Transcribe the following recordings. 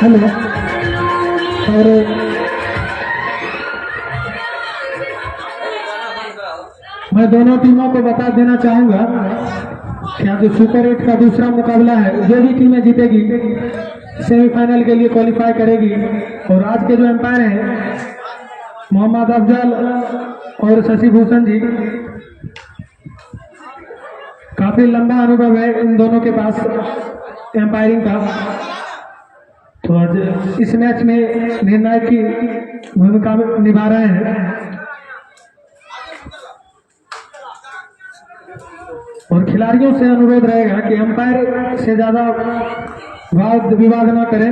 Hello. और मैं दोनों टीमों को बता देना चाहूंगा कि आज सुपर 8 का दूसरा मुकाबला है। जो भी टीमें जीतेगी सेमीफाइनल के लिए क्वालिफाई करेगी। और आज के जो एम्पायर हैं मोहम्मद अफजल और शशि भूषण जी, काफी लंबा अनुभव है इन दोनों के पास एम्पायरिंग का। तो आज इस मैच में निर्णायक की भूमिका निभा रहे हैं। और खिलाड़ियों से अनुरोध रहेगा कि अंपायर से ज्यादा वाद विवाद न करें,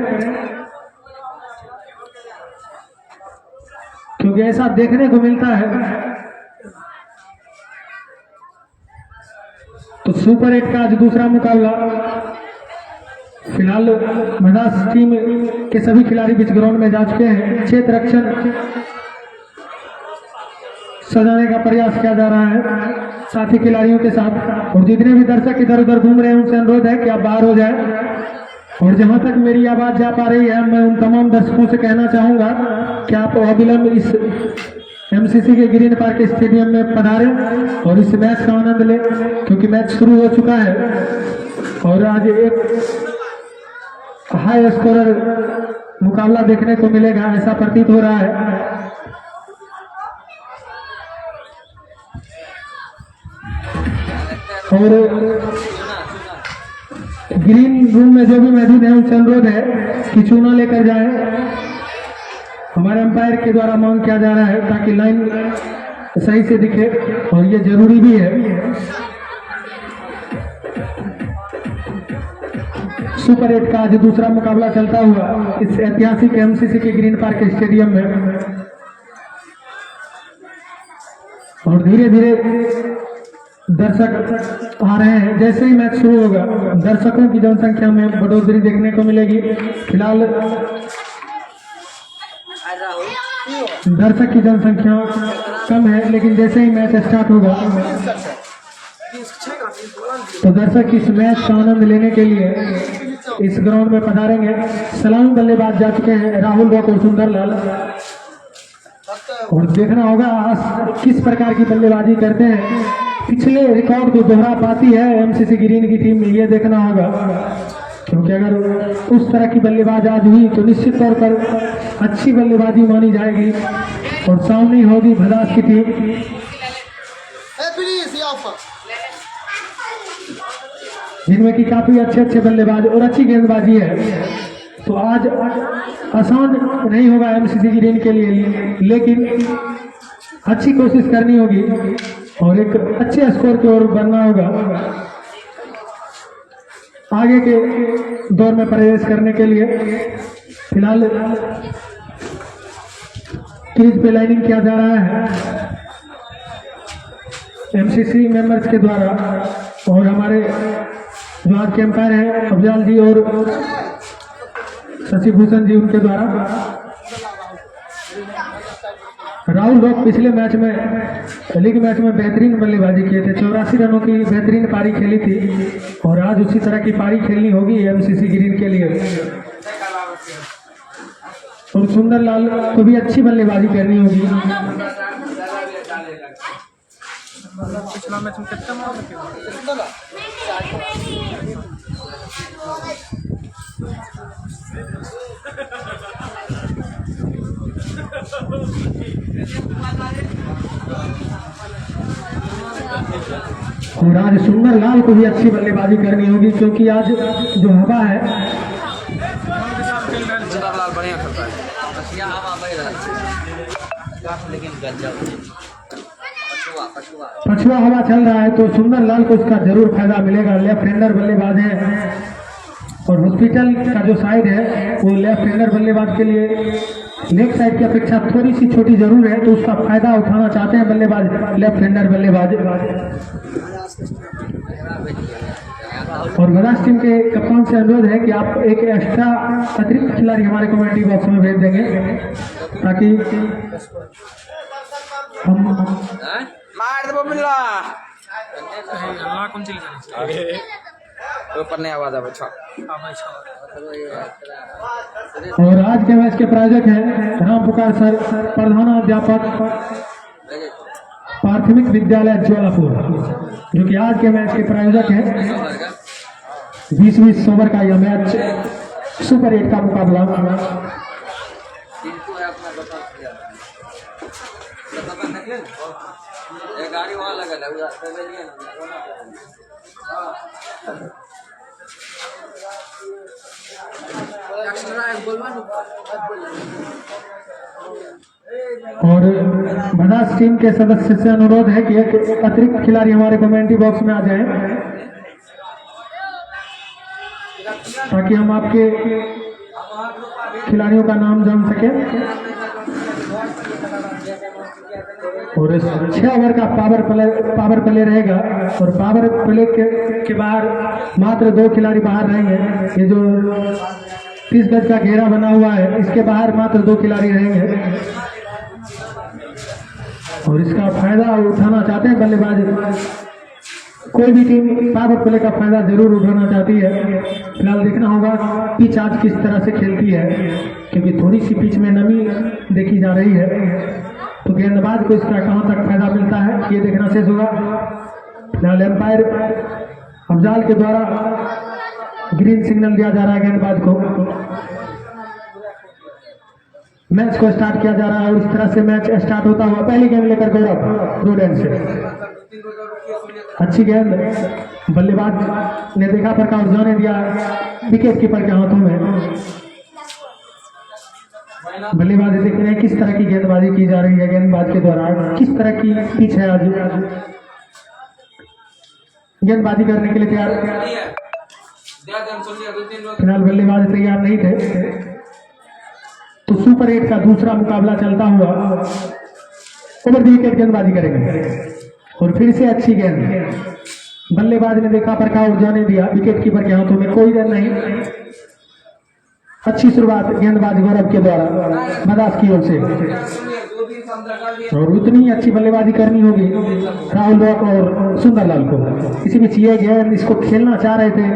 क्योंकि ऐसा देखने को मिलता है। तो सुपर 8 का आज दूसरा मुकाबला, फिलहाल मद्रास टीम के सभी खिलाड़ी बीच ग्राउंड में जा चुके हैं। क्षेत्र रक्षण सजाने का प्रयास किया जा रहा है साथी खिलाड़ियों के साथ। और जितने भी दर्शक इधर उधर घूम रहे हैं उनसे अनुरोध है कि आप बाहर हो जाए। और जहां तक मेरी आवाज जा पा रही है, मैं उन तमाम दर्शकों से कहना चाहूंगा कि आप अविलंब इस एमसीसी के ग्रीन पार्क स्टेडियम में पधारें और इस मैच का आनंद लें, क्योंकि मैच शुरू हो चुका है। और आज एक हाई स्कोरर मुकाबला देखने को मिलेगा, ऐसा प्रतीत हो रहा है। और ग्रीन रूम में जो भी मौजूद है उनसे अनुरोध है कि चूना लेकर जाएं। हमारे अंपायर के द्वारा मांग किया जा रहा है ताकि लाइन सही से दिखे, और ये जरूरी भी है। सुपर 8 का आज दूसरा मुकाबला चलता हुआ इस ऐतिहासिक एमसीसी के ग्रीन पार्क स्टेडियम में। और धीरे धीरे दर्शक आ रहे हैं। जैसे ही मैच शुरू होगा दर्शकों की जनसंख्या में बढ़ोतरी देखने को मिलेगी। फिलहाल दर्शक की जनसंख्या कम है, लेकिन जैसे ही मैच स्टार्ट होगा तो दर्शक इस मैच का आनंद लेने के लिए इस ग्राउंड में पधारेंगे। सलामी बल्लेबाज जा चुके हैं राहुल रॉक और सुंदरलाल। और देखना होगा आज किस प्रकार की बल्लेबाजी करते हैं, पिछले रिकॉर्ड को दोहरा पाती है एमसीसी ग्रीन की टीम, ये देखना होगा। क्योंकि अगर उस तरह की बल्लेबाज आज हुई तो निश्चित तौर पर अच्छी बल्लेबाजी मानी जाएगी। और सामने होगी मद्रास की टीम, जिनमें की काफी अच्छे बल्लेबाज और अच्छी गेंदबाजी है। तो आज आसान नहीं होगा एमसीसी ग्रीन के लिए, लेकिन अच्छी कोशिश करनी होगी और एक अच्छे स्कोर की ओर बढ़ना होगा आगे के दौर में प्रवेश करने के लिए। फिलहाल क्रीज पे लाइनिंग किया जा रहा है एमसीसी मेंबर्स के द्वारा। और हमारे जो आज के एम्पायर हैं अफजल जी और शशि भूषण जी, उनके द्वारा। राहुल रॉक पिछले मैच में लीग मैच में बेहतरीन बल्लेबाजी किए थे, 84 रनों की बेहतरीन पारी खेली थी। और आज उसी तरह की पारी खेलनी होगी एमसीसी ग्रीन के लिए। और सुंदरलाल को भी अच्छी बल्लेबाजी करनी होगी। पिछला मैच में कितना और आज सुंदरलाल को भी अच्छी बल्लेबाजी करनी होगी, क्योंकि आज जो हवा है सुंदरलाल बढ़िया करता है। पछुआ हवा चल रहा है, तो सुंदरलाल को इसका जरूर फायदा मिलेगा। लेफ्ट हैंडर बल्लेबाज है और हॉस्पिटल का जो साइड है वो लेफ्ट हैंडर बल्लेबाज के लिए लेफ्ट साइड की अपेक्षा थोड़ी सी छोटी जरूर है, तो उसका फायदा उठाना चाहते हैं बल्लेबाज, लेफ्ट हैंडर बल्लेबाज। और मद्रास टीम के कप्तान से अनुरोध है कि आप एक एक्स्ट्रा अतिरिक्त खिलाड़ी हमारे कमेंट्री बॉक्स में भेज देंगे, ताकि हम मार दे बबिल्ला अल्लाह कौन सी लिखा है आगे ऊपर नहीं आवाज आ बच्चा और आज के मैच के प्रायोजक हैं राम पुकार सर, प्रधानाध्यापक प्राथमिक विद्यालय ज्वालापुर, जो कि आज के मैच के प्रायोजक हैं। 20-20 ओवर का यह मैच सुपर 8 का मुकाबला। गाड़ी वहाँ लगा और भदास टीम के सदस्य से अनुरोध है कि एक अतिरिक्त खिलाड़ी हमारे कमेंट्री बॉक्स में आ जाएं, ताकि हम आपके खिलाड़ियों का नाम जान सकें। और 6 ओवर का पावर प्ले रहेगा और पावर प्ले के बाहर मात्र 2 खिलाड़ी बाहर रहेंगे। ये जो 30 गज का घेरा बना हुआ है, इसके बाहर मात्र 2 खिलाड़ी रहेंगे और इसका फायदा उठाना चाहते हैं बल्लेबाज। कोई भी टीम पावर प्ले का फायदा जरूर उठाना चाहती है। फिलहाल देखना होगा पिच आज किस तरह से खेलती है, क्योंकि थोड़ी सी पिच में नमी देखी जा रही है, तो गेंदबाज को इसका कहां तक फायदा मिलता है ये देखना शेष होगा। फिलहाल एम्पायर अफजाल के द्वारा ग्रीन सिग्नल दिया जा रहा है गेंदबाज को। मैच को स्टार्ट किया जा रहा है और इस तरह से मैच स्टार्ट होता हुआ पहली गेंद लेकर गौरव रोड एंड से अच्छी गेंद बल्लेबाज ने देखा पर काउंट जाने दिया विकेट कीपर के हाथों में। बल्लेबाज देख रहे हैं किस तरह की गेंदबाजी की जा रही है गेंदबाज के द्वारा, किस तरह की पिच है आज। गेंदबाजी करने के लिए तैयार, फिलहाल बल्लेबाज तैयार नहीं थे, तो सुपर 8 का दूसरा मुकाबला चलता हुआ ओवर द विकेट गेंदबाजी करेंगे। और फिर से अच्छी गेंद बल्लेबाज ने देखा पर काउंट जाने दिया विकेट कीपर के हाथों में, कोई रन नहीं। अच्छी शुरुआत गेंदबाज गौरव के द्वारा मदास की ओर से, और उतनी अच्छी बल्लेबाजी करनी होगी राहुल रॉक और सुंदरलाल को। इसी बीच ये गेंद इसको खेलना चाह रहे थे,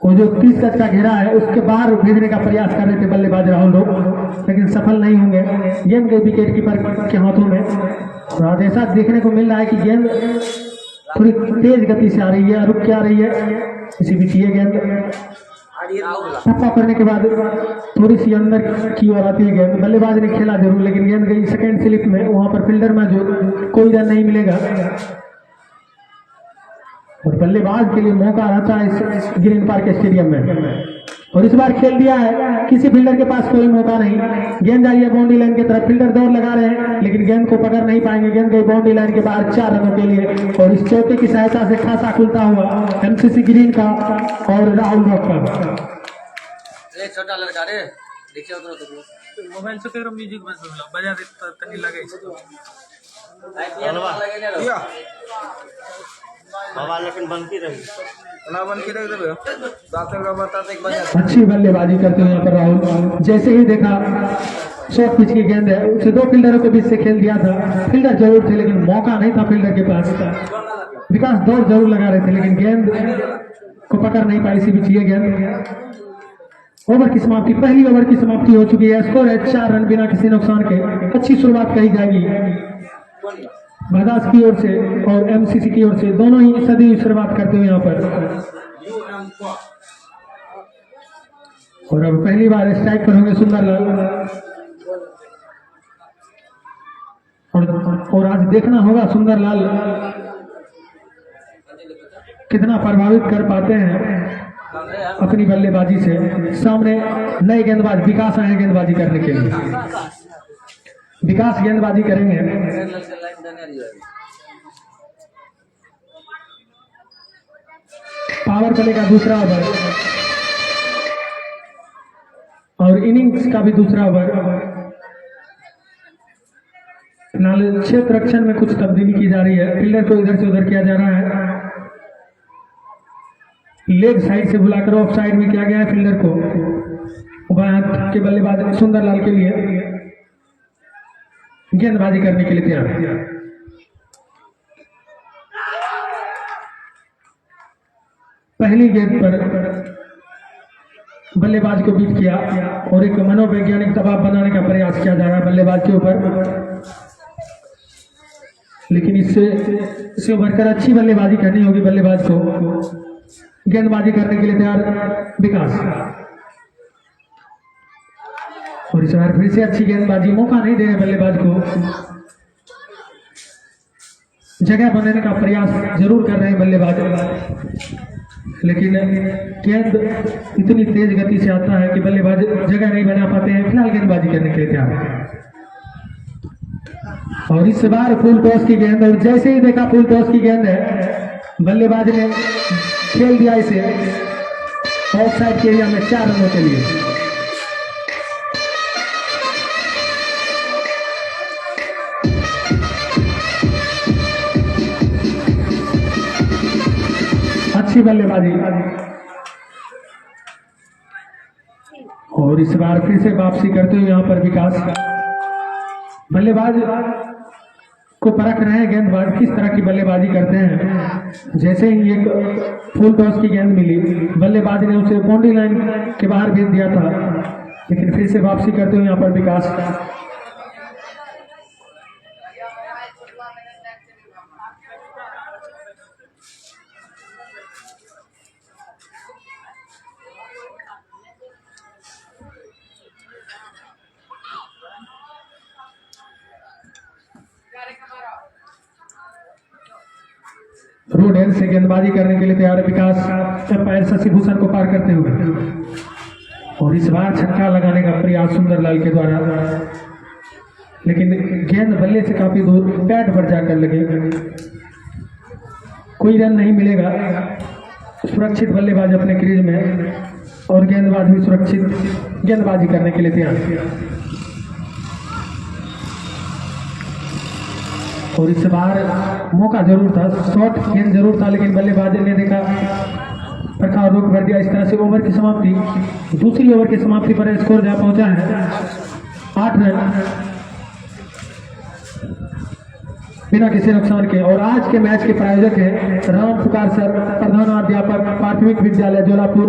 वो जो 30 गज का घेरा है उसके बाहर भेजने का प्रयास कर रहे थे बल्लेबाज राहुल रॉक, लेकिन सफल नहीं होंगे। गेंद गई विकेट कीपर के हाथों में। और आज ऐसा देखने को मिल रहा है कि गेंद थोड़ी तेज गति से आ रही है, रुक के आ रही है। इसी बीच ये गेंद टप्पा करने के बाद थोड़ी सी अंदर की ओर आती है गेंद। बल्लेबाज ने खेला जरूर, लेकिन गेंद गई सेकंड स्लिप में, वहां पर फील्डर में जो कोई रन नहीं मिलेगा। और बल्लेबाज के लिए मौका रहता है इस ग्रीन पार्क स्टेडियम में, और इस बार खेल दिया है, किसी फील्डर के पास कोई मौका नहीं। गेंद जा रही है बाउंड्री लाइन की तरफ, फील्डर दौड़ लगा रहे हैं लेकिन गेंद को पकड़ नहीं पाएंगे। गेंद गई बाउंड्री लाइन के बाहर 4 रनों के लिए, और इस चौके की सहायता से खाता खुलता हुआ एमसीसी ग्रीन का और राहुल रॉक का। छोटा लड़का रे देखिए उधर तो मोबाइल से तेरा म्यूजिक बजा दे तनी लगे या मोबाइल लेकिन बंद की रही ना बन के रख देबे डॉक्टर का बताते एक बजा। अच्छी बल्लेबाजी करते हैं यहाँ पर राहुल। जैसे ही देखा शॉर्ट पिच की गेंद है, उसे 2 फील्डरों के बीच से खेल दिया था। फील्डर जरूर थे लेकिन मौका नहीं था फील्डर के पास। विकास दौड़ जरूर लगा रहे थे लेकिन गेंद को पकड़ नहीं पाई। इसी बीच ये गेंद ओवर की समाप्ति, पहली ओवर की समाप्ति हो चुकी है। स्कोर है 4 रन बिना किसी नुकसान के। अच्छी शुरुआत कही जाएगी भदास की ओर से और एमसीसी की ओर से, दोनों ही सदी शुरुआत करते हुए यहाँ पर। और अब पहली बार स्ट्राइक पर होंगे सुंदरलाल। और आज देखना होगा सुंदरलाल कितना प्रभावित कर पाते हैं अपनी बल्लेबाजी से। सामने नए गेंदबाज विकास आए गेंदबाजी करने के लिए। विकास गेंदबाजी करेंगे। पावर प्ले का दूसरा ओवर और इनिंग्स का भी दूसरा ओवर। फिलहाल क्षेत्र रक्षण में कुछ तब्दीली की जा रही है। फील्डर को इधर से उधर किया जा रहा है, लेग साइड से बुलाकर ऑफ साइड में किया गया है फील्डर को। बाएं हाथ के बल्लेबाज सुंदरलाल के लिए गेंदबाजी करने के लिए तैयार। पहली गेंद पर बल्लेबाज को बीट किया और एक मनोवैज्ञानिक दबाव बनाने का प्रयास किया जा रहा है बल्लेबाज के ऊपर, लेकिन इससे उभरकर अच्छी बल्लेबाजी करनी होगी बल्लेबाज को। गेंदबाजी करने के लिए तैयार विकास, और इस बार फिर से अच्छी गेंदबाजी, मौका नहीं दे रहे बल्लेबाज को, जगह बनाने का प्रयास जरूर कर रहे हैं बल्लेबाज, लेकिन गेंद इतनी तेज गति से आता है कि बल्लेबाज जगह नहीं बना पाते हैं। फिलहाल गेंदबाजी करने के लिए तैयार है और इस बार फुल टॉस की गेंद, और जैसे ही देखा फुल टॉस की गेंद है बल्लेबाज ने खेल दिया इसे ऑफ साइड के एरिया में 4 रनों के लिए। अच्छी बल्लेबाजी, और इस बार फिर से वापसी करते हुए यहाँ पर विकास, बल्लेबाज को परख रहे हैं गेंदबाज किस तरह की बल्लेबाजी करते हैं। जैसे ही एक फुल टॉस की गेंद मिली बल्लेबाज ने उसे बाउंड्री लाइन के बाहर भेज दिया था, लेकिन फिर से वापसी करते हुए यहाँ पर विकास, रोड एंड से गेंदबाजी करने के लिए तैयार है विकास, पैर शशि भूषण को पार करते हुए, और इस बार छक्का लगाने का प्रयास सुंदरलाल के द्वारा, लेकिन गेंद बल्ले से काफी दूर बैट पर जाकर लगे, कोई रन नहीं मिलेगा। सुरक्षित बल्लेबाज अपने क्रीज में और गेंदबाज भी सुरक्षित गेंदबाजी करने के लिए तैयार, और इस बार मौका जरूर था, शॉर्ट गेंद जरूर था, लेकिन बल्लेबाज ने देखा प्रखा रोक भर दिया। इस तरह से ओवर की समाप्ति, दूसरी ओवर की समाप्ति पर स्कोर जहां पहुंचा है 8 रन बिना किसी नुकसान के। और आज के मैच के प्रायोजक हैं राम पुकार सर, प्रधानाध्यापक प्राथमिक विद्यालय जोलापुर,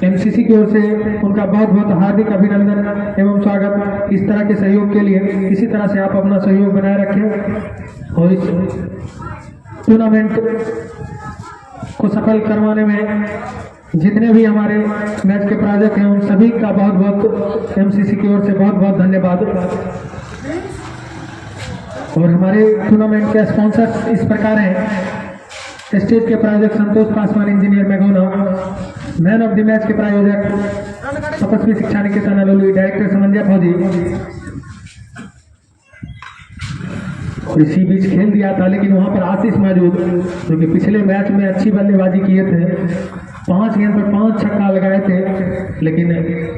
एमसीसी की ओर से उनका बहुत बहुत हार्दिक अभिनंदन एवं स्वागत। इस तरह के सहयोग के लिए इसी तरह से आप अपना सहयोग बनाए रखें और इस टूर्नामेंट को सफल करवाने में जितने भी हमारे मैच के प्रायोजक हैं उन सभी का बहुत बहुत एमसीसी की ओर से बहुत बहुत धन्यवाद। और हमारे टूर्नामेंट के स्पॉन्सर्स इस प्रकार हैं, स्टेज के प्रायोजक Santosh Paswan engineer Magona, man of the match के प्रायोजक तपस्वी शिक्षा निकेतन अलोली, डायरेक्टर समंजय फौजी, और इसी बीच खेल दिया था, लेकिन वहां पर आशीष मौजूद जो कि पिछले मैच में अच्छी बल्लेबाजी किए थे, 5 गेंद पर 5 छक्का लगाए थे, लेकिन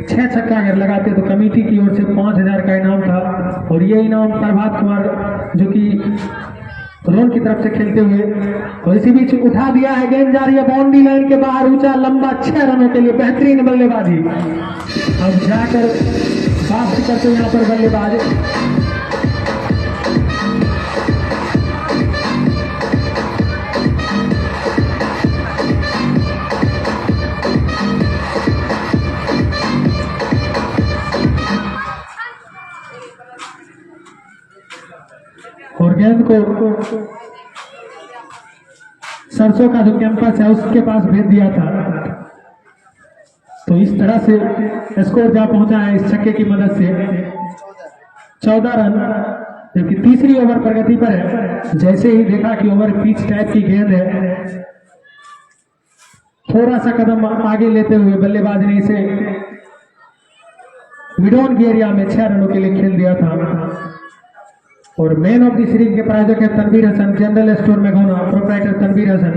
6 छक्का अगर लगाते तो कमेटी की ओर से 5000 का इनाम था। और ये इनाम प्रभात कुमार जो कि रोन की तरफ से खेलते हुए, और इसी बीच उठा दिया है, गेंद जा रही है बाउंड्री लाइन के बाहर, ऊंचा लंबा 6 रनों के लिए बेहतरीन बल्लेबाजी। अब जाकर वापसी करते हुए यहाँ पर बल्लेबाज और गेंद को सरसों का जो कैंपस है उसके पास भेज दिया था। तो इस तरह से स्कोर जहां पहुंचा है इस छक्के की मदद से 14 रन, जबकि तीसरी ओवर प्रगति पर है। जैसे ही देखा कि ओवर पिच टाइप की गेंद है, थोड़ा सा कदम आगे लेते हुए बल्लेबाज ने इसे मिडॉन के एरिया में 6 रनों के लिए खेल दिया था। और मैन ऑफ द सीरीज के प्रायोजक है तनवीर हसन, जनरल स्टोर में घोना, प्रोप्राइटर तनवीर हसन।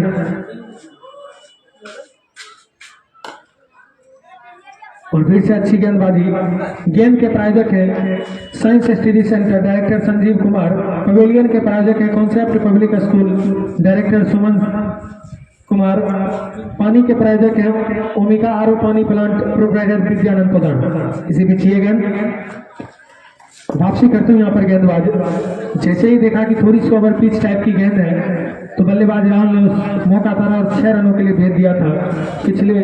और फिर से अच्छी गेंदबाजी। गेंद के प्रायोजक है science study centre, director Sanjeev Kumar. Pavilion के प्रायोजक है concept public school, director Suman Kumar. पानी के प्रायोजक है ओमिका आरो पानी प्लांट, प्रोप्राइटर विद्यानंद प्रधान। इसी बीच ये गेंद वापसी करते हुए यहाँ पर गेंदबाज, जैसे ही देखा कि थोड़ी सी ओवर पिच टाइप की गेंद है तो बल्लेबाज राहुल ने उस मौका था और 6 रनों के लिए भेज दिया था। पिछले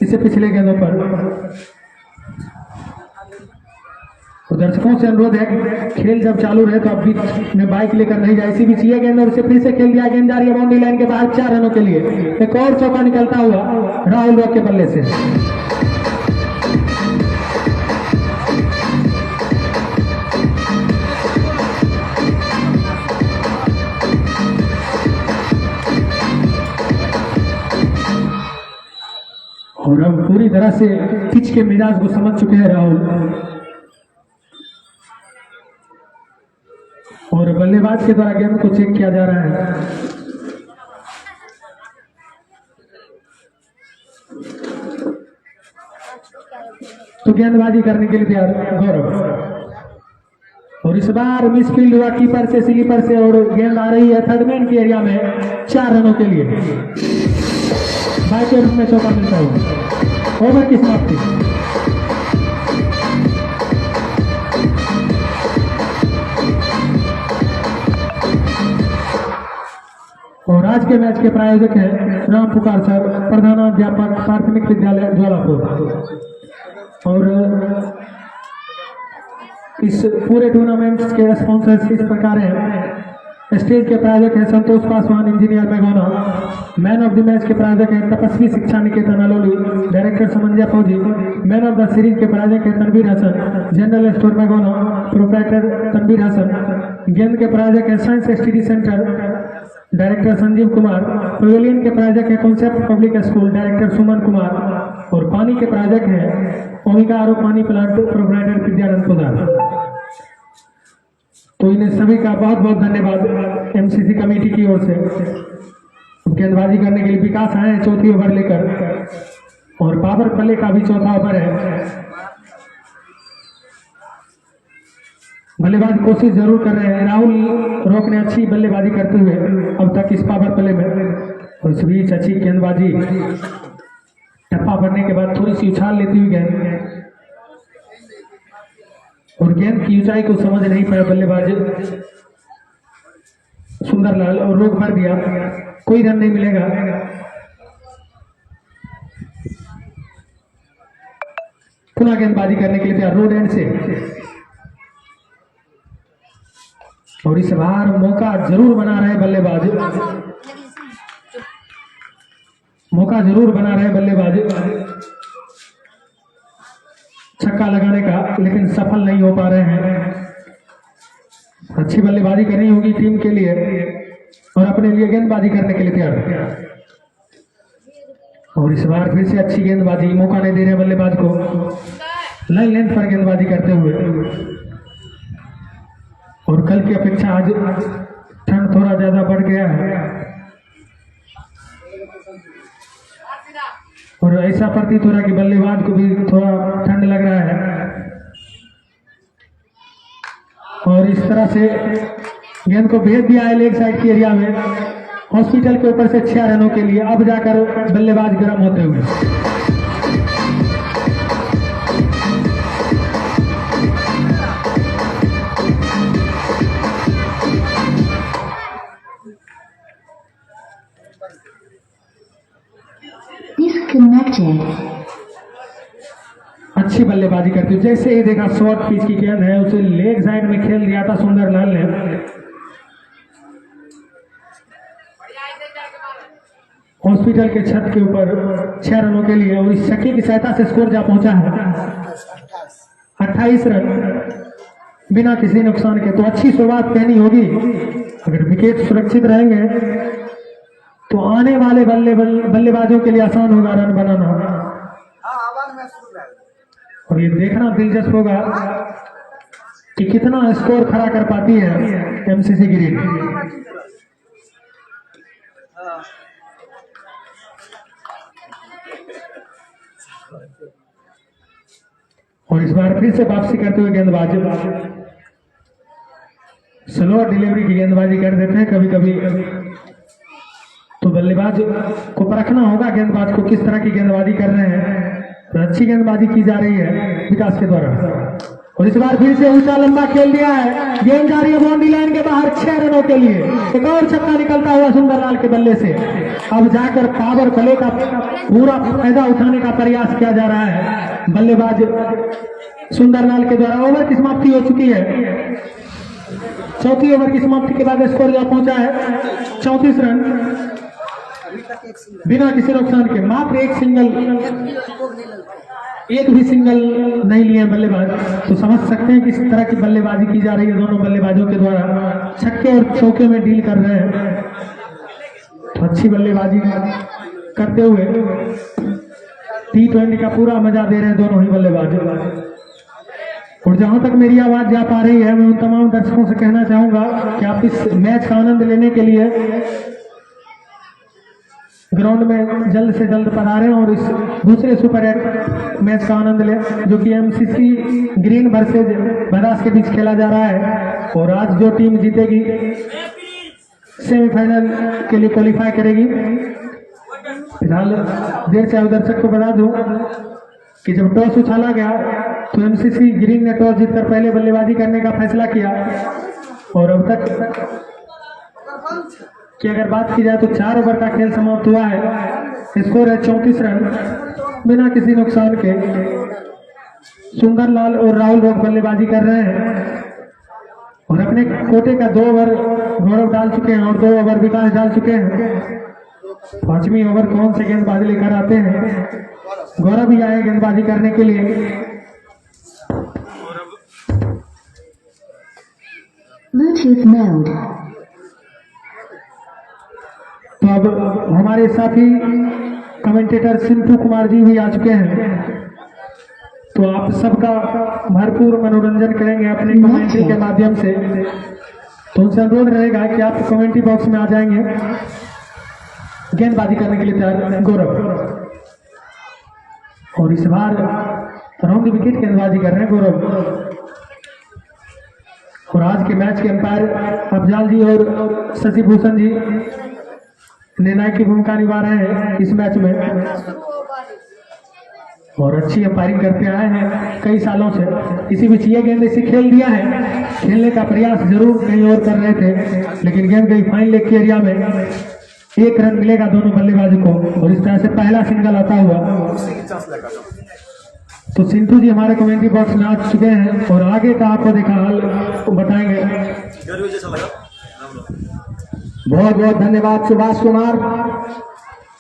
से पिछले गेंदों पर। तो दर्शकों से अनुरोध है कि खेल जब चालू रहे तो आप बीच में बाइक लेकर नहीं जाए। इसी बीच ये गेंद और इसे फिर से खेल दिया, गेंद जा रही है बाउंड्री लाइन के बाहर 4 रनों के लिए। एक और चौका निकलता हुआ राहुल रॉक के बल्ले से। और अब पूरी तरह से पिच के मिजाज को समझ चुके हैं राहुल, और बल्लेबाज के द्वारा गेंद को चेक किया जा रहा है। तो गेंदबाजी करने के लिए तैयार गौरव, और इस बार मिसफील्ड हुआ कीपर से, स्लीपर से, और गेंद आ रही है थर्ड मैन की एरिया में 4 रनों के लिए। बाई के रूप में चौका मिलता हुआ ओवर की समाप्ति। और आज के मैच के प्रायोजक हैं राम पुकार सर, प्रधानाध्यापक प्राथमिक विद्यालय ज्वालापुर। और इस पूरे टूर्नामेंट के स्पॉन्सर्स इस प्रकार हैं। स्टेज के प्रायोजक हैं Santosh Paswan, engineer Magona. Man of the match के प्रायोजक हैं तपस्वी शिक्षा निकेतन अलोली, डायरेक्टर समंजय फौजी। मैन ऑफ द सीरीज के प्रायोजक हैं Tanveer Hasan, general store Magona, proprietor Tanveer Hasan. गेंद के प्रायोजक हैं science STD centre, director Sanjeev Kumar. Pavilion के प्रायोजक है concept public school, director Suman Kumar. और पानी के प्रायोजक है ओमिका आरो पानी प्लांट, प्रोप्राइटर विद्यानंद पोदार। तो इन्हें सभी का बहुत बहुत धन्यवाद एमसीसी कमेटी की ओर से। गेंदबाजी करने के लिए विकास आए हैं चौथी ओवर लेकर, और पावर प्ले का भी चौथा ओवर है। बल्लेबाज कोशिश जरूर कर रहे हैं, राहुल रॉक ने अच्छी बल्लेबाजी करते हुए अब तक इस पावर प्ले में। और इस बीच अच्छी गेंदबाजी, टप्पा भरने के बाद थोड़ी सी उछाल लेती हुई गेंद, और गेंद की ऊंचाई को समझ नहीं पाया बल्लेबाज सुंदरलाल, और रोक भर दिया। कोई रन नहीं मिलेगा। पुनः गेंदबाजी करने के लिए तैयार रोड एंड से, और इस बार मौका जरूर बना रहे बल्लेबाज, मौका जरूर बना रहे बल्लेबाज छक्का लगाने का, लेकिन सफल नहीं हो पा रहे हैं। अच्छी बल्लेबाजी करनी होगी टीम के लिए, और अपने लिए गेंदबाजी करने के लिए तैयार। और इस बार फिर से अच्छी गेंदबाजी, मौका नहीं दे रहे बल्लेबाज को, लाइन लेंथ पर गेंदबाजी करते हुए। और कल की अपेक्षा आज ठंड थोड़ा ज्यादा बढ़ गया है, और ऐसा प्रतीत हो रहा है कि बल्लेबाज को भी थोड़ा ठंड लग रहा है। और इस तरह से गेंद को भेज दिया है लेग साइड की एरिया में, हॉस्पिटल के ऊपर से 6 रनों के लिए। अब जाकर बल्लेबाज गर्म होते हुए। Disconnected. अच्छी बल्लेबाजी करती है, जैसे ही देखा शॉर्ट पिच की गेंद है, उसे लेग साइड में खेल दिया था सुंदरलाल ने। हॉस्पिटल के छत के ऊपर 6 रनों के लिए, और इस छक्के की सहायता से स्कोर जा पहुंचा है 28 रन बिना किसी नुकसान के। तो अच्छी शुरुआत कहनी होगी। अगर विकेट सुरक्षित रहेंगे तो आने वाले बल्लेबाजों के लिए आसान होगा रन बनाना। और ये देखना दिलचस्प होगा कि कितना स्कोर खड़ा कर पाती है एमसीसी ग्रीन। और इस बार फिर से वापसी करते हुए गेंदबाज स्लो डिलीवरी की गेंदबाजी कर देते हैं कभी कभी। तो बल्लेबाज को परखना होगा गेंदबाज को किस तरह की गेंदबाजी कर रहे हैं। तो अच्छी गेंदबाजी की जा रही है विकास के द्वारा। और इस बार फिर से ऊंचा लंबा खेल दिया है। गेंद जा रही है बाउंड्री लाइन के बाहर 6 रनों के लिए। एक और छक्का निकलता हुआ सुंदरलाल के बल्ले से। अब जाकर पावर प्ले का पूरा फायदा उठाने का प्रयास किया जा रहा है बल्लेबाज सुंदरलाल के द्वारा। ओवर की समाप्ति हो चुकी है। चौथी ओवर की समाप्ति के बाद स्कोर जो पहुंचा है 34 रन बिना किसी नुकसान के। मात्र एक भी सिंगल नहीं लिए बल्लेबाज। तो समझ सकते हैं किस तरह की बल्लेबाजी की जा रही है दोनों बल्लेबाजों के द्वारा। छक्के और चौके में डील कर रहे हैं। तो अच्छी बल्लेबाजी करते हुए T20 का पूरा मजा दे रहे हैं दोनों ही बल्लेबाज। और जहां तक मेरी आवाज जा पा रही है, मैं उन तमाम दर्शकों से कहना चाहूंगा कि आप इस मैच का आनंद लेने के लिए ग्राउंड में जल्द से जल्द पधारें और इस दूसरे सुपर 8 मैच का आनंद लें, जो कि MCC ग्रीन वर्सेज बदास के बीच खेला जा रहा है। और आज जो टीम जीतेगी सेमीफाइनल के लिए क्वालिफाई करेगी। फिलहाल देर से दर्शक को बता दूं कि जब टॉस उछाला गया तो MCC ग्रीन ने टॉस जीतकर पहले बल्लेबाजी करने का फैसला किया। और अब तक कि अगर बात की जाए तो 4 ओवर का खेल समाप्त हुआ है। स्कोर है 34 रन बिना किसी नुकसान के। सुंदरलाल और राहुल रोक बल्लेबाजी कर रहे हैं और अपने कोटे का 2 ओवर गौरव डाल चुके हैं और 2 ओवर विकास डाल चुके हैं। 5वीं ओवर कौन से गेंदबाजी लेकर आते हैं? गौरव भी आए गेंदबाजी करने के लिए। Bluetooth mode. तो अब हमारे साथी कमेंटेटर सिंटू कुमार जी भी आ चुके हैं। तो आप सबका भरपूर मनोरंजन करेंगे अपने कमेंट्री के माध्यम से। तो उनसे अनुरोध रहेगा कि आप कमेंट्री बॉक्स में आ जाएंगे गेंदबाजी करने के लिए तैयार गौरव। और इस बार राउंड विकेट गेंदबाजी कर रहे हैं गौरव। और आज के मैच के अंपायर अफजाल जी और शशि भूषण जी निर्णायक की भूमिका निभा रहे हैं इस मैच में। और अच्छी अंपायरिंग करते आए हैं कई सालों से। इसी बीच ये गेंद इसे खेल दिया है। खेलने का प्रयास जरूर कहीं और कर रहे थे, लेकिन गेंद गई फाइन लेग के एरिया में। 1 रन मिलेगा दोनों बल्लेबाजों को और इस तरह से पहला सिंगल आता हुआ। तो सिंटू जी हमारे कमेंट्री बॉक्स में आ चुके हैं और आगे का आपको देखा हाल बताएंगे। बहुत बहुत धन्यवाद सुभाष कुमार।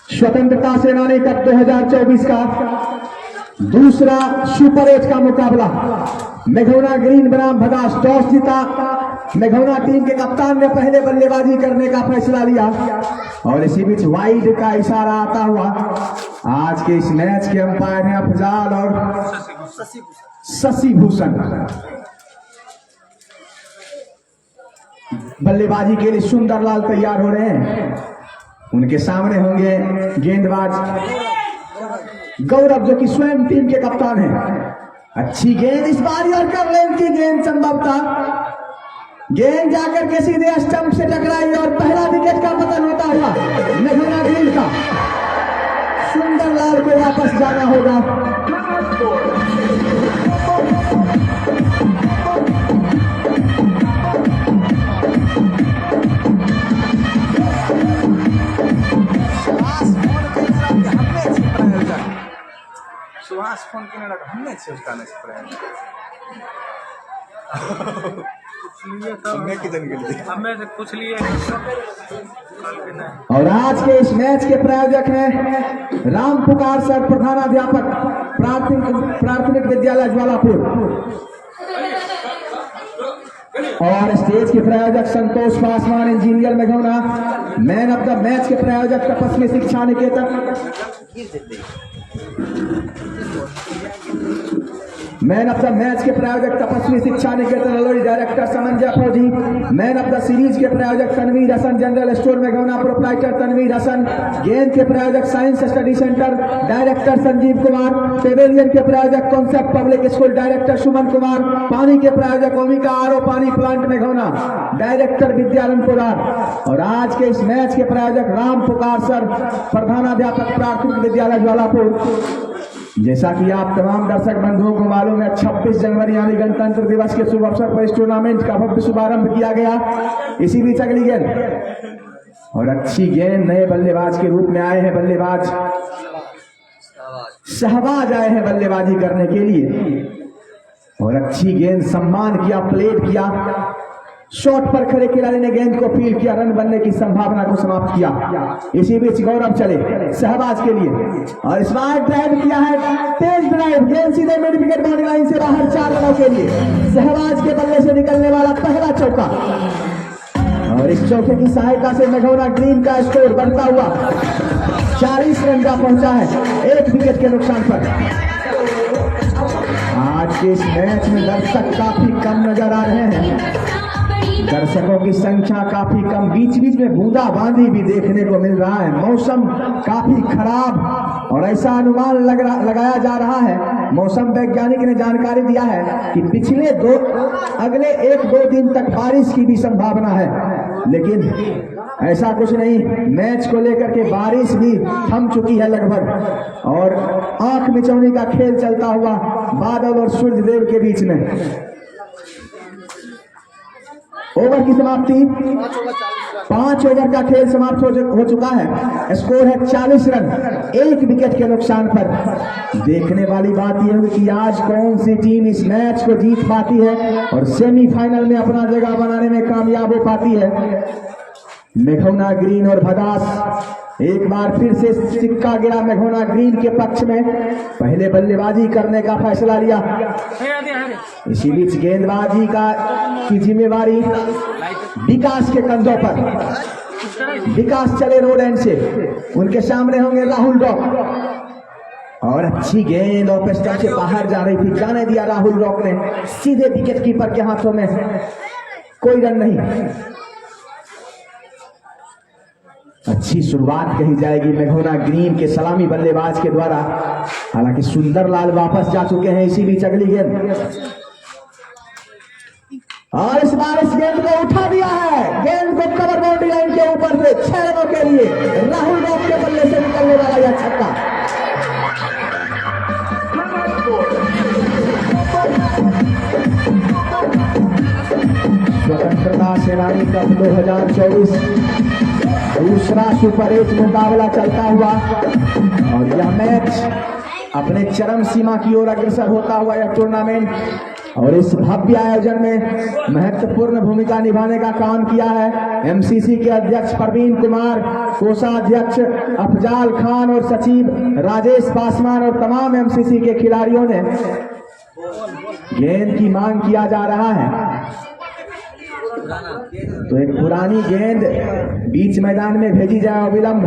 स्वतंत्रता सेनानी कप 2024 का दूसरा सुपर 8 का मुकाबला मेघौना ग्रीन बनाम भदास। टॉस जीता मेघौना टीम के कप्तान ने पहले बल्लेबाजी करने का फैसला लिया और इसी बीच वाइड का इशारा आता हुआ आज के इस मैच के अंपायर हैं अफजाल और शशि भूषण। बल्लेबाजी के लिए सुंदरलाल तैयार हो रहे हैं। उनके सामने होंगे गेंदबाज गौरव, जो कि स्वयं टीम के कप्तान हैं। अच्छी गेंद इस बार और कर लेंथ की गेंद संभवतः गेंद जाकर के सीधे स्टंप से टकराई और पहला विकेट का पतन होता हुआ मेघौना ग्रीन का। सुंदरलाल को वापस जाना होगा। सुहास फोन करने लगा, हमने उसका हमें से पूछ लिए। और आज के इस मैच के प्रायोजक हैं राम पुकार सर, प्रधानाध्यापक प्राथमिक विद्यालय ज्वालापुर। और स्टेज के प्रायोजक संतोष पासवान, इंजीनियर मेघौना। मैन ऑफ द मैच के प्रायोजक Tapasvi Shiksha Niketan. Man of the match के प्रायोजक तपस्वी शिक्षा निकेतन अलोई, डायरेक्टर समंजय फौजी। मैन ऑफ द सीरीज के प्रायोजक तनवीर हसन, जनरल स्टोर मेघौना, प्रोप्राइटर तनवीर हसन। गेंद के प्रायोजक science study centre, director Sanjeev Kumar. Pavilion के प्रायोजक concept public school, director Suman Kumar. पानी के प्रायोजक ओमिका आरओ पानी प्लांट मेघौना, डायरेक्टर विद्यानंद पुरार। और आज के इस मैच के प्रायोजक राम पुकार सर, प्रधानाध्यापक प्राथमिक विद्यालय ज्वालापुर। जैसा कि आप तमाम दर्शक बंधुओं को मालूम है, 26 जनवरी यानी गणतंत्र दिवस के शुभ अवसर पर इस टूर्नामेंट का भव्य शुभारंभ किया गया। इसी बीच अगली गेंद और अच्छी गेंद नए बल्लेबाज के रूप में आए हैं बल्लेबाज शहबाज आए हैं बल्लेबाजी करने के लिए और अच्छी गेंद सम्मान किया, प्लेट किया, शॉट पर खड़े खिलाड़ी ने गेंद को फील किया, रन बनने की संभावना को समाप्त किया। इसी बीच गौरव चले शहबाज के लिए और स्मार्ट ड्राइव किया है, तेज ड्राइव, गेंद सीधे मिड विकेट बाउंड्री लाइन से बाहर 4 रनों के लिए शहबाज के बल्ले से निकलने वाला पहला चौका और इस चौके की सहायता से मेघौना ग्रीन का स्कोर बढ़ता हुआ 40 रन का पहुंचा है 1 विकेट के नुकसान पर। आज के इस मैच में दर्शक काफी कम नजर आ रहे हैं, दर्शकों की संख्या काफी कम, बीच बीच में बूंदाबांदी भी देखने को मिल रहा है। मौसम काफी खराब और ऐसा अनुमान लगाया जा रहा है, मौसम वैज्ञानिक ने जानकारी दिया है कि अगले 1-2 दिन तक बारिश की भी संभावना है, लेकिन ऐसा कुछ नहीं। मैच को लेकर के बारिश भी थम चुकी है लगभग और आंख मिचौनी का खेल चलता हुआ बादल और सूर्य देव के बीच में। ओवर की समाप्ति, 5 ओवर का खेल समाप्त हो चुका है। स्कोर है 40 रन 1 विकेट के नुकसान पर। देखने वाली बात यह होगी कि आज कौन सी टीम इस मैच को जीत पाती है और सेमीफाइनल में अपना जगह बनाने में कामयाब हो पाती है। मेघौना ग्रीन और भदास एक बार फिर से सिक्का गिरा मेघौना ग्रीन के पक्ष में, पहले बल्लेबाजी करने का फैसला लिया। इसी बीच गेंदबाजी की जिम्मेवारी विकास के कंधों पर। विकास चले रोड एंड से, उनके सामने होंगे राहुल रॉक और अच्छी गेंद ऑफ स्टंप से बाहर जा रही थी, जाने दिया राहुल रॉक ने, सीधे विकेट कीपर के हाथों में, कोई रन नहीं। अच्छी शुरुआत कही जाएगी मेघौना ग्रीन के सलामी बल्लेबाज के द्वारा, हालांकि सुंदर लाल वापस जा चुके हैं। इसी बीच अगली गेंद और इस बार इस गेंद को उठा दिया है, गेंद को कवर बाउंड्री लाइन के ऊपर से 6 रनों के लिए राहुल रॉक के बल्ले से निकलने वाला यह छक्का। स्वतंत्रता सेनानी कप 2024 दूसरा सुपर 8 मुकाबला चलता हुआ और यह मैच अपने चरम सीमा की ओर अग्रसर होता हुआ यह टूर्नामेंट और इस भव्य आयोजन में महत्वपूर्ण भूमिका निभाने का काम किया है एमसीसी के अध्यक्ष प्रवीण कुमार, कोषाध्यक्ष अफजाल खान और सचिव राजेश पासवान और तमाम एमसीसी के खिलाड़ियों ने। गेंद की मांग किया जा रहा है तो एक पुरानी गेंद बीच मैदान में भेजी जाए अविलंब।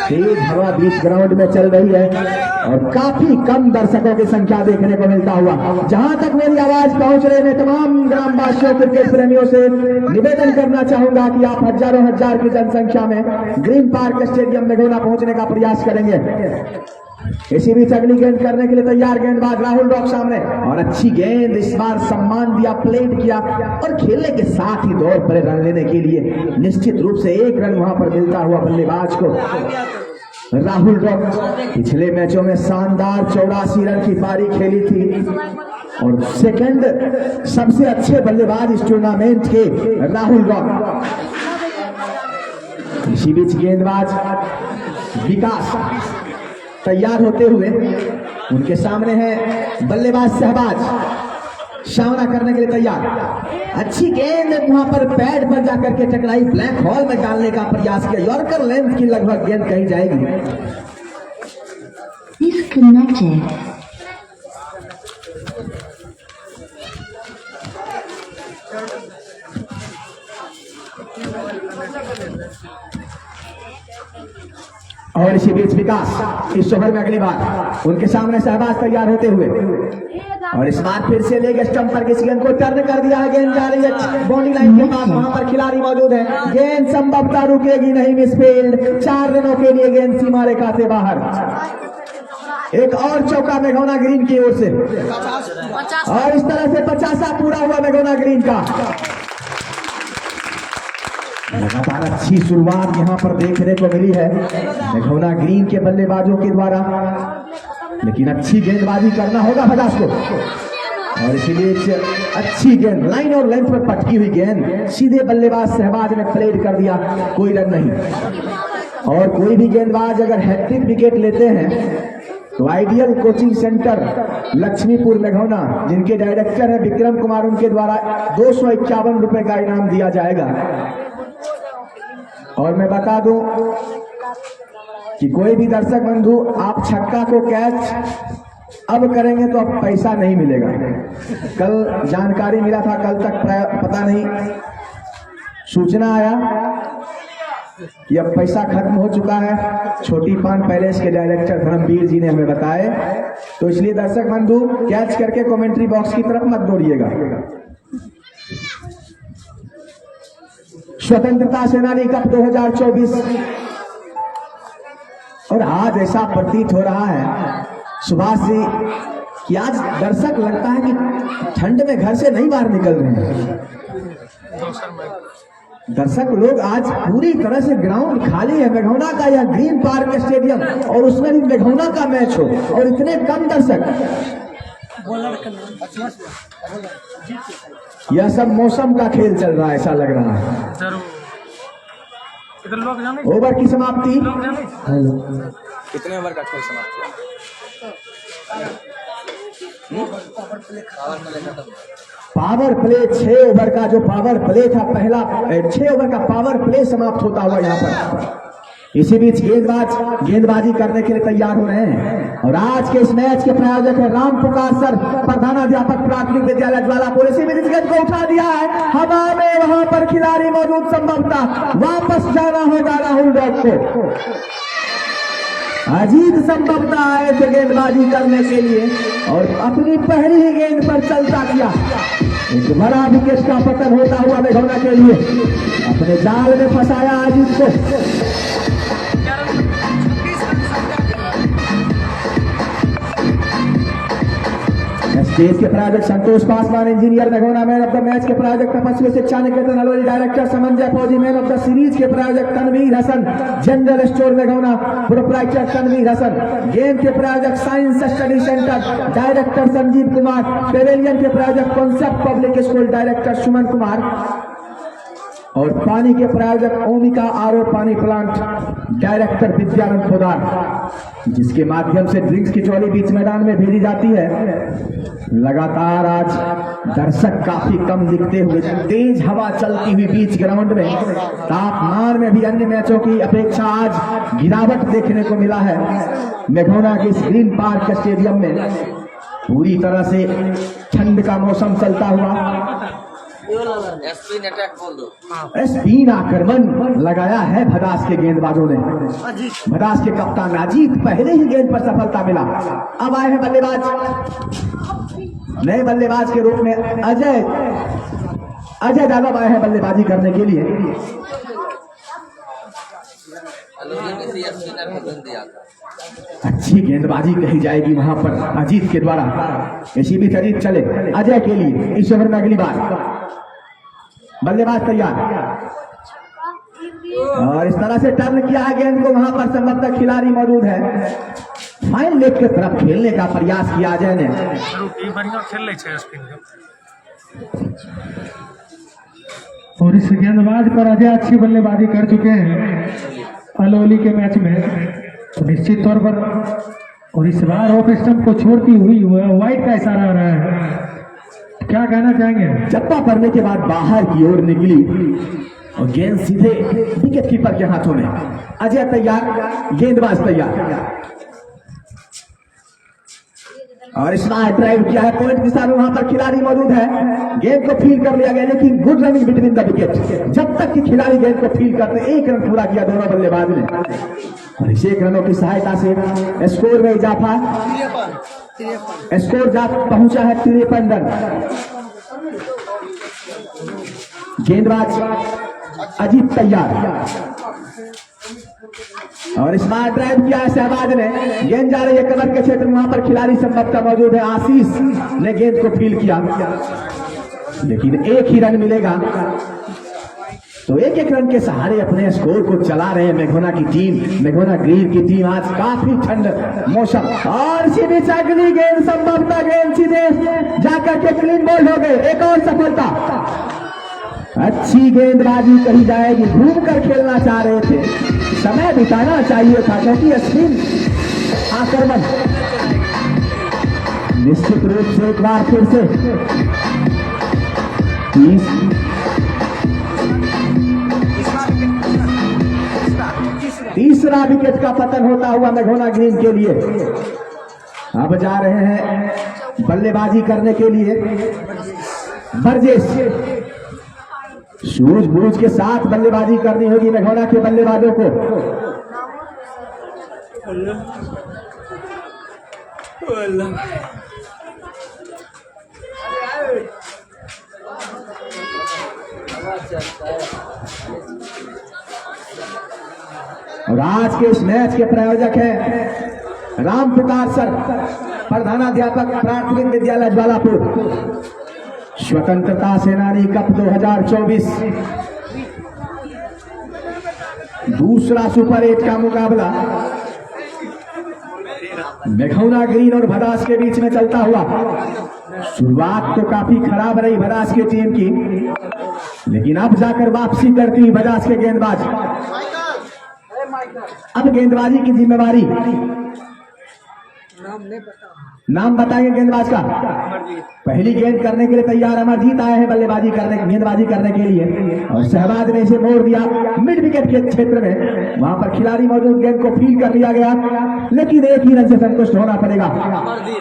तेज हवा बीच ग्राउंड में चल रही है और काफी कम दर्शकों की संख्या देखने को मिलता हुआ। जहां तक मेरी आवाज पहुंच रहे मैं तमाम ग्रामवासियों क्रिकेट प्रेमियों से निवेदन करना चाहूंगा कि आप हजारों हजार की जनसंख्या में ग्रीन पार्क स्टेडियम मेघौना पहुंचने का प्रयास करेंगे। इसी बीच अगली गेंद करने के लिए तैयार गेंदबाज राहुल रॉक सामने और अच्छी गेंद, इस बार सम्मान दिया, प्लेट किया और खेलने के साथ ही दौड़ पड़े रन लेने के लिए। निश्चित रूप से 1 रन वहां पर मिलता हुआ बल्लेबाज को। राहुल रॉक पिछले मैचों में शानदार 84 रन की पारी खेली थी और सेकंड सबसे अच्छे बल्लेबाज इस टूर्नामेंट के राहुल रॉक। इसी बीच गेंदबाज विकास तैयार होते हुए, उनके सामने है बल्लेबाज शहबाज, सामना करने के लिए तैयार। अच्छी गेंद वहां पर पैड पर जाकर के टकराई, ब्लैक हॉल में डालने का प्रयास किया। यॉर्कर लेंथ की लगभग गेंद कही जाएगी। Disconnected. और इसी बीच विकास इस ओवर में अगली बार उनके सामने शहबाज तैयार होते हुए और इस बार फिर से लेग स्टंप पर किसी गेंद को टर्न कर दिया है। गेंद जा रही है बाउंड्री लाइन के पास, वहां पर खिलाड़ी मौजूद है। गेंद संभवतः रुकेगी नहीं, मिसफील्ड। 4 रनों के लिए गेंद सीमा रेखा से बाहर। एक और चौका मेघौना ग्रीन की ओर से और इस तरह से 50 पूरा हुआ मेघौना ग्रीन का। लगातार अच्छी शुरुआत यहां पर देखने को मिली है मेघौना ग्रीन के बल्लेबाजों के द्वारा। लेकिन अच्छी गेंदबाजी करना होगा भदास को, और इसीलिए अच्छी गेंद लाइन और लेंथ पर पटकी हुई गेंद सीधे बल्लेबाज शहबाज ने प्लेड कर दिया, कोई रन नहीं। और कोई भी गेंदबाज अगर हैट्रिक विकेट लेते हैं तो आइडियल कोचिंग सेंटर लक्ष्मीपुर मेघौना, जिनके डायरेक्टर है विक्रम कुमार, उनके द्वारा 251 रुपए का इनाम दिया जाएगा। और मैं बता दूं कि कोई भी दर्शक बंधु आप छक्का को कैच अब करेंगे तो अब पैसा नहीं मिलेगा। कल जानकारी मिला था, कल तक पता नहीं सूचना आया कि अब पैसा खत्म हो चुका है। छोटी पान पैलेस के डायरेक्टर धर्मवीर जी ने हमें बताए, तो इसलिए दर्शक बंधु कैच करके कमेंट्री बॉक्स की तरफ मत दौड़िएगा। स्वतंत्रता सेनानी कप 2024, और आज ऐसा प्रतीत हो रहा है सुभाष जी कि आज दर्शक लगता है कि ठंड में घर से नहीं बाहर निकल रहे हैं। दर्शक लोग आज पूरी तरह से ग्राउंड खाली है। मेघौना का यह ग्रीन पार्क स्टेडियम, और उसमें भी मेघौना का मैच हो और इतने कम दर्शक, यह सब मौसम का खेल चल रहा है ऐसा लग रहा है। ओवर की समाप्ति। कितने ओवर का खेल समाप्त हुआ? पावर प्ले 6 ओवर का जो पावर प्ले था, पहला 6 ओवर का पावर प्ले समाप्त होता हुआ यहाँ पर। इसी बीच गेंदबाजी करने के लिए तैयार हो रहे हैं, और आज के इस मैच के प्रायोजक है राम पुकार सर, प्रधानाध्यापक प्राथमिक विद्यालय ज्वालापुर। इसी बीच गेंद को उठा दिया है हवा में, वहां पर खिलाड़ी मौजूद, संभवतः वापस जाना होगा राहुल डॉग को। अजीत संभवतः आए थे गेंदबाजी करने के लिए और अपनी पहली ही गेंद पर चलता किया। एक बड़ा विकेट का पतन होता हुआ मेघौना के लिए, अपने जाल में फंसाया अजीत को। स्टेज के प्रायोजक संतोष पासवान, इंजीनियर मेघौना। मैन ऑफ द मैच के प्रायोजक तपस्वी शिक्षा निकेतन अलवरी। डायरेक्टर समंजय फौजी। मैन ऑफ द सीरीज के प्रायोजक तनवीर हसन, जनरल स्टोर मेघौना। प्रोप्राइटर तनवीर हसन। गेम के प्रायोजक science study centre, director Sanjeev Kumar. Pavilion के प्रायोजक concept public school, director Suman Kumar. और पानी के प्रायोजक ओमिका आरओ पानी प्लांट, डायरेक्टर विद्यानंद पोदार, जिसके माध्यम से ड्रिंक्स की ट्रॉली बीच मैदान में भेजी जाती है। लगातार आज दर्शक काफी कम दिखते हुए, तेज हवा चलती हुई बीच ग्राउंड में, तापमान में भी अन्य मैचों की अपेक्षा आज गिरावट देखने को मिला है। मेघौना के इस ग्रीन पार्क स्टेडियम में पूरी तरह से ठंड का मौसम चलता हुआ। स्पिन अटैक बोल दो। स्पिन आक्रमण लगाया है भदास के गेंदबाजों ने। भदास के कप्तान अजीत पहले ही गेंद पर सफलता मिला। अब आए हैं बल्लेबाज, नए बल्लेबाज के रूप में अजय यादव आए हैं बल्लेबाजी करने के लिए। अच्छी गेंदबाजी कही जाएगी वहां पर अजीत के द्वारा। इसी बीच अजीत चले अजय के लिए। इस ओवर में अगली बार बल्लेबाज तैयार, और इस तरह से टर्न किया है गेंद को, वहां पर संभवतः खिलाड़ी मौजूद है। फाइन लेग की तरफ खेलने का प्रयास किया अजय ने। और इस गेंदबाज पर अजय अच्छी बल्लेबाजी कर चुके हैं अलौली के मैच में, तो निश्चित तौर पर। और इस बार ऑफ स्टंप को छोड़ती हुई वाइड का इशारा आ रहा है, क्या कहना चाहेंगे? चप्पा पड़ने के बाद बाहर की ओर निकली और गेंद सीधे विकेट कीपर के हाथों में। अजय तैयार, गेंदबाज तैयार, और स्मार्ट ड्राइव किया है पॉइंट दिशा में। वहां पर खिलाड़ी मौजूद है, गेंद को फील कर लिया गया, लेकिन good running between the wicket. जब तक कि खिलाड़ी गेंद को फील करते, 1 रन पूरा किया दोनों बल्लेबाज ने, और इस 1 रनों की सहायता से स्कोर में इजाफा। स्कोर जा पहुंचा है 53 रन। गेंदबाज अजीत तैयार, और स्मार्ट ड्राइव किया है शहबाज ने। गेंद जा रही है कवर के क्षेत्र में, वहां पर खिलाड़ी संभवतः मौजूद है। आशीष ने गेंद को फील किया, लेकिन 1 ही रन मिलेगा। तो एक एक रन के सहारे अपने स्कोर को चला रहे हैं मेघोना की टीम, मेघोना ग्रीन की टीम। आज काफी ठंड मौसम और सीधी अगली गेंद संभवतः गेंद सीधे जाकर के क्लीन बॉल हो गए। एक और सफलता, अच्छी गेंदबाजी कही जाएगी, घूम कर खेलना चाह रहे थे, समय बिताना चाहिए था क्योंकि स्पिन आक्रमण निश्चित रूप से एक बार फिर से तीसरा विकेट का पतन होता हुआ मेघोना ग्रीन के लिए। अब जा रहे हैं बल्लेबाजी करने के लिए बरजेश। सूझबूझ के साथ बल्लेबाजी करनी होगी मेघोना के बल्लेबाजों को। और आज के इस मैच के प्रायोजक हैं राम पुकार सर, प्रधानाध्यापक प्राथमिक विद्यालय ज्वालापुर। स्वतंत्रता सेनानी कप 2024 दूसरा सुपर 8 का मुकाबला मेघौना ग्रीन और भदास के बीच में चलता हुआ। शुरुआत तो काफी खराब रही भदास की टीम की, लेकिन अब जाकर वापसी करती हुई भदास के गेंदबाज। अब गेंदबाजी की जिम्मेवारी, नाम बताएंगे गेंदबाज का। पहली गेंद करने के लिए तैयार अमरजीत आए हैं बल्लेबाजी करने, गेंदबाजी करने के लिए। और शहबाज ने इसे मोड़ दिया मिड विकेट के क्षेत्र में, वहां पर खिलाड़ी मौजूद, गेंद को फील कर लिया गया, लेकिन एक ही रन से संतुष्ट होना पड़ेगा।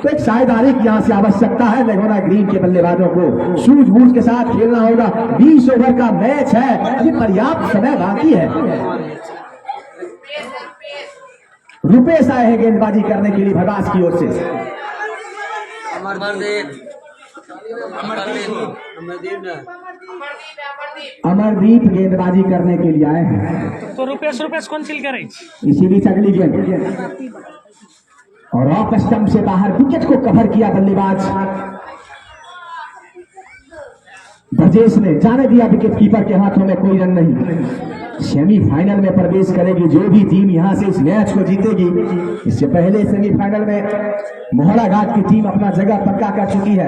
तो एक साझेदारी की यहां से आवश्यकता है मेघोना ग्रीन के बल्लेबाजों को, सूझबूझ के साथ खेलना होगा। 20 ओवर का मैच है, अभी पर्याप्त समय बाकी है। रुपेश आए हैं गेंदबाजी करने के लिए भदास की ओर से। अमरदीप गेंदबाजी करने के लिए आए हैं। तो रुपेश कौन चिल करे? इसी बीच अगली गेंद और ऑफ स्टंप से बाहर विकेट को कवर किया बल्लेबाज ब्रजेश ने, जाने दिया विकेट कीपर के हाथों में कोई रन नहीं। सेमीफाइनल में प्रवेश करेगी जो भी टीम यहां से इस मैच को जीतेगी। इससे पहले सेमीफाइनल में मोहरा घाट की टीम अपना जगह पक्का कर चुकी है।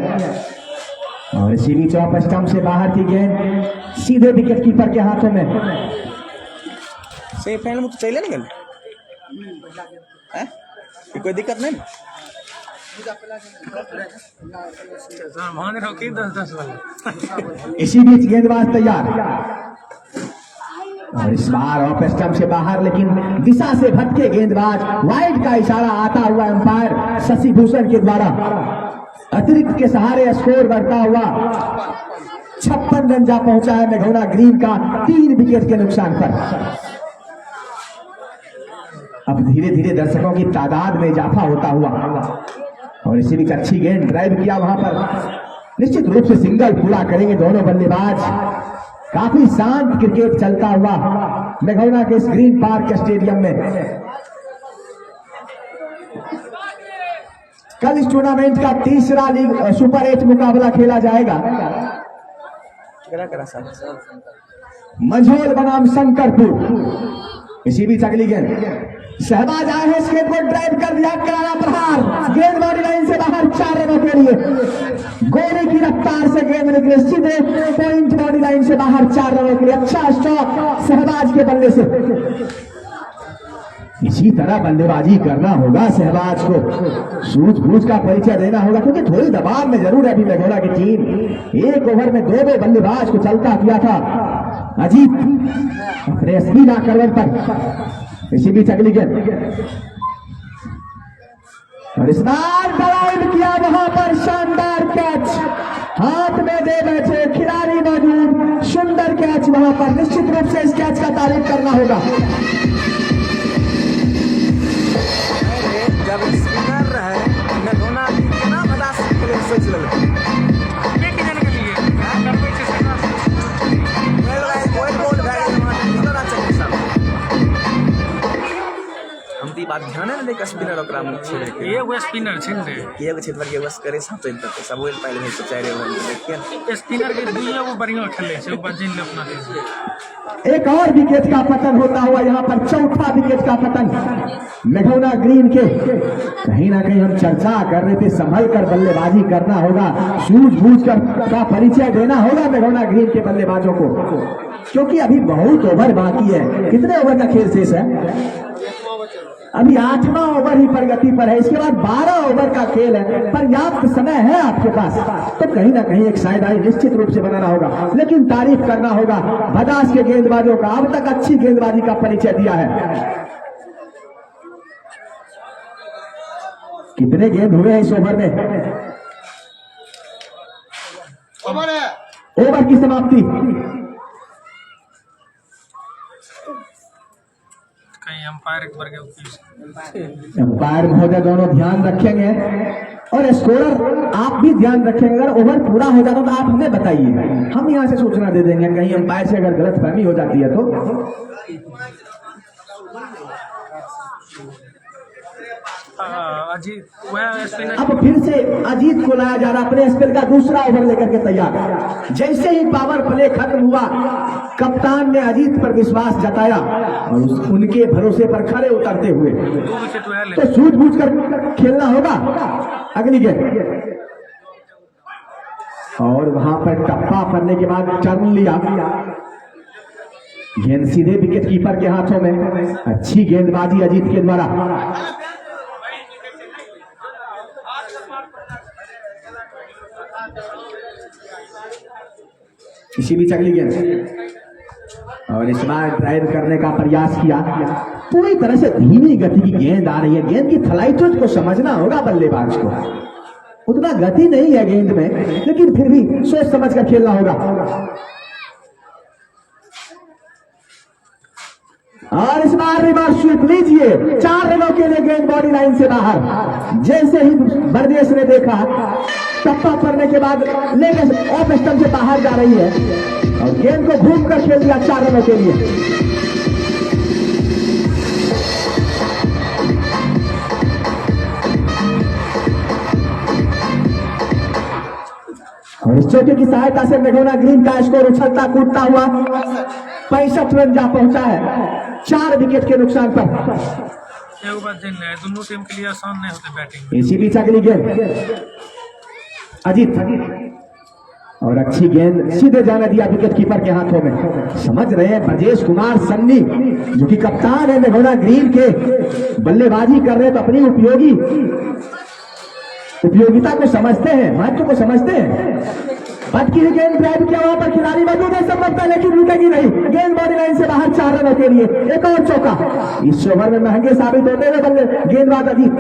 और इसी बीच ऑफ स्टंप से बाहर की गेंद सीधे विकेट कीपर के हाथों में। सेमीफाइनल में तो चले नहीं गए, कोई दिक्कत नहीं। इसी बीच गेंदबाज तैयार और इस बार ऑफ स्टंप से बाहर, लेकिन दिशा से भटके गेंदबाज। वाइड का इशारा आता हुआ एम्पायर शशि भूषण के द्वारा अतिरिक्त के सहारे स्कोर बढ़ता हुआ 56 रन जा पहुंचा है मेघौना ग्रीन का 3 विकेट के नुकसान पर। अब धीरे धीरे दर्शकों की तादाद में इजाफा होता हुआ और इसी बीच अच्छी गेंद ड्राइव किया वहां पर। निश्चित रूप से सिंगल पूरा करेंगे दोनों बल्लेबाज। काफी शांत क्रिकेट चलता हुआ मेघौना के इस ग्रीन पार्क स्टेडियम में। कल इस टूर्नामेंट का तीसरा लीग सुपर 8 मुकाबला खेला जाएगा। मंझौल बनाम शंकरपुर। इसी बीच अगली गेंद शहबाज आए हैं, गेंद को ड्राइव कर दिया, करारा प्रहार, गेंद बॉडी लाइन से बाहर 4 रनों के लिए। गोली की रफ्तार से गेंद निकले सीधे पॉइंट बॉडी लाइन से बाहर 4 रनों के लिए। अच्छा स्टॉप शहबाज के बल्ले से। इसी तरह बल्लेबाजी करना होगा शहबाज को, सूझबूझ का परिचय देना होगा, क्योंकि थोड़ी दबाव में जरूर है अभी मेघौना की टीम। 1 ओवर में 2 बल्लेबाज को चलता किया था अजीत अपने स्पिन आक्रमण पर। इसी बीच अगली गेंद और इस बार ड्राइव किया, वहां पर शानदार कैच हाथ में दे बैठे खिलाड़ी मौजूद। सुंदर कैच वहां पर, निश्चित रूप से इस कैच का तारीफ करना होगा। जब स्पिनर है मेघौना कितना बड़ा सोच लगे बात ध्यान है ना। एक स्पिनर ओकरा में छेड़े के एगो स्पिनर छिन रे एगो छेड़ पर एगो करे साथ तो तक सब ओल पहले है 4 ओवर में देखिए स्पिनर के दुइयो वो बढ़िया खेले छै बजिन ले अपना टीम एक और विकेट का पतन होता हुआ यहाँ पर चौथा विकेट का पतन मेघौना ग्रीन के। कहीं ना कहीं हम चर्चा कर रहे थे संभल कर बल्लेबाजी करना होगा, सूझबूझ कर का परिचय देना होगा मेघौना ग्रीन के बल्लेबाजों को, क्योंकि अभी बहुत ओवर बाकी है। कितने ओवर का खेल शेष है? अभी 8वां ओवर ही प्रगति पर है, इसके बाद 12 ओवर का खेल है। पर्याप्त समय है आपके पास, तो कहीं ना कहीं एक साइडाई निश्चित रूप से बनाना होगा। लेकिन तारीफ करना होगा भदास के गेंदबाजों का, अब तक अच्छी गेंदबाजी का परिचय दिया है। कितने गेंद हुए हैं इस ओवर में? ओवर की समाप्ति। अंपायर महोदय दोनों ध्यान रखेंगे और स्कोरर आप भी ध्यान रखेंगे। अगर ओवर पूरा हो जाता तो आप हमें बताइए, हम यहां से सूचना दे देंगे। कहीं अंपायर से अगर गलत फहमी हो जाती है तो अब फिर से अजीत को लाया जा रहा, अपने स्पेल का दूसरा ओवर लेकर के तैयार। जैसे ही पावर प्ले खत्म हुआ, कप्तान ने अजीत पर विश्वास जताया और उनके भरोसे पर खड़े उतरते हुए तो सूझबूझ कर खेलना होगा अगली गेंद। और वहां पर टप्पा पड़ने के बाद टर्न लिया, गेंद सीधे विकेट कीपर के हाथों में। अच्छी गेंदबाजी अजीत के द्वारा। इसी बीच अगली गेंद और इस बार ड्राइव करने का प्रयास किया। पूरी तरह से धीमी गति की गेंद आ रही है। गेंद की फ्लाइट को समझना होगा बल्लेबाज को। उतना गति नहीं है गेंद में, लेकिन फिर भी सोच समझ कर खेलना होगा। और इस बार रिवर्स स्वीप लीजिए, 4 रनों के लिए गेंद बॉडी लाइन से बाहर। जैसे ही बरदेश ने देखा टप्पा पड़ने के बाद लेकर ऑफ स्टंप से बाहर जा रही है और गेंद को घूम कर खेल दिया 4 रनों के लिए। और इस चौके की सहायता से मेघौना ग्रीन का स्कोर उछलता कूदता हुआ 65 रन जा पहुंचा है, 4 विकेट के नुकसान पर। दोनों टीम के लिए आसान नहीं होते बैटिंग। इसी बीच अगली गेंद अजीत और अच्छी गेंद सीधे जाने दिया विकेट कीपर के हाथों में। समझ रहे हैं ब्रजेश कुमार सन्नी जो कि कप्तान है मेघौना ग्रीन के, बल्लेबाजी कर रहे हैं तो अपनी उपयोगिता को समझते हैं, महत्व को समझते हैं। बट की गेंद ड्राइव किया, वहां पर खिलाड़ी मौजूद है संभवतः, लेकिन रुकेगी नहीं। गेंद बॉडी लाइन से बाहर 4 रनों के लिए एक और चौका। इस ओवर में महंगे साबित होते हुए बल्ले गेंदबाज अजीत।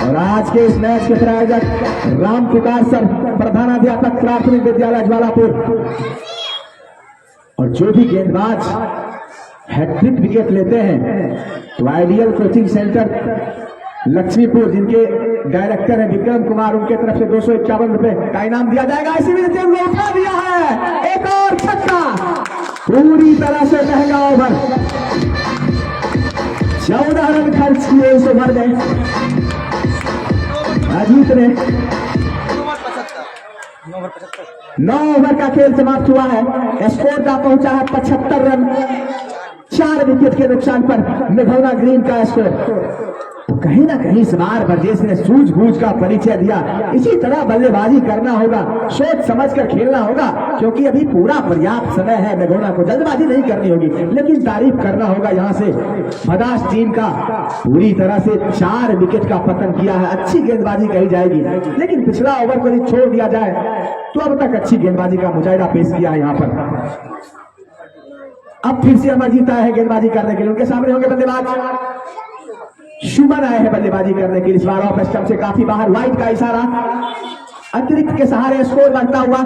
और आज के इस मैच के प्रायोजक राम पुकार सर, प्रधानाध्यापक प्राथमिक विद्यालय ज्वालापुर। और जो भी गेंदबाज हैट्रिक विकेट लेते हैं तो आइडियल कोचिंग सेंटर लक्ष्मीपुर, जिनके डायरेक्टर है विक्रम कुमार, उनके तरफ से 251 रुपए का इनाम दिया जाएगा। इसी वजह से उठा दिया है एक और छक्का। पूरी तरह से महंगा ओवर, 14 रन खर्च किए इस ओवर में अजीत ने। 9 ओवर का खेल समाप्त हुआ है, स्कोर का पहुंचा है 75 रन, 4 विकेट के नुकसान पर मेघौना ग्रीन का स्कोर। तो कहीं ना कहीं इस बार बरजेश ने सूझबूझ का परिचय दिया। इसी तरह बल्लेबाजी करना होगा, सोच समझ कर खेलना होगा, क्योंकि अभी पूरा पर्याप्त समय है। मेघौना को जल्दबाजी नहीं करनी होगी, लेकिन तारीफ करना होगा यहाँ से भदास टीम का। पूरी तरह से 4 विकेट का पतन किया है, अच्छी गेंदबाजी कही जाएगी। लेकिन पिछला ओवर को यदि छोड़ दिया जाए तो अब तक अच्छी गेंदबाजी का मुजाहिदा पेश किया है यहाँ पर। अब फिर से अमरजीत आए हैं गेंदबाजी करने के लिए, उनके सामने होंगे बल्लेबाज शुभन आए हैं बल्लेबाजी करने के लिए। इस बार ऑफ स्टंप से काफी बाहर, वाइड का इशारा, अतिरिक्त के सहारे स्कोर बढ़ता हुआ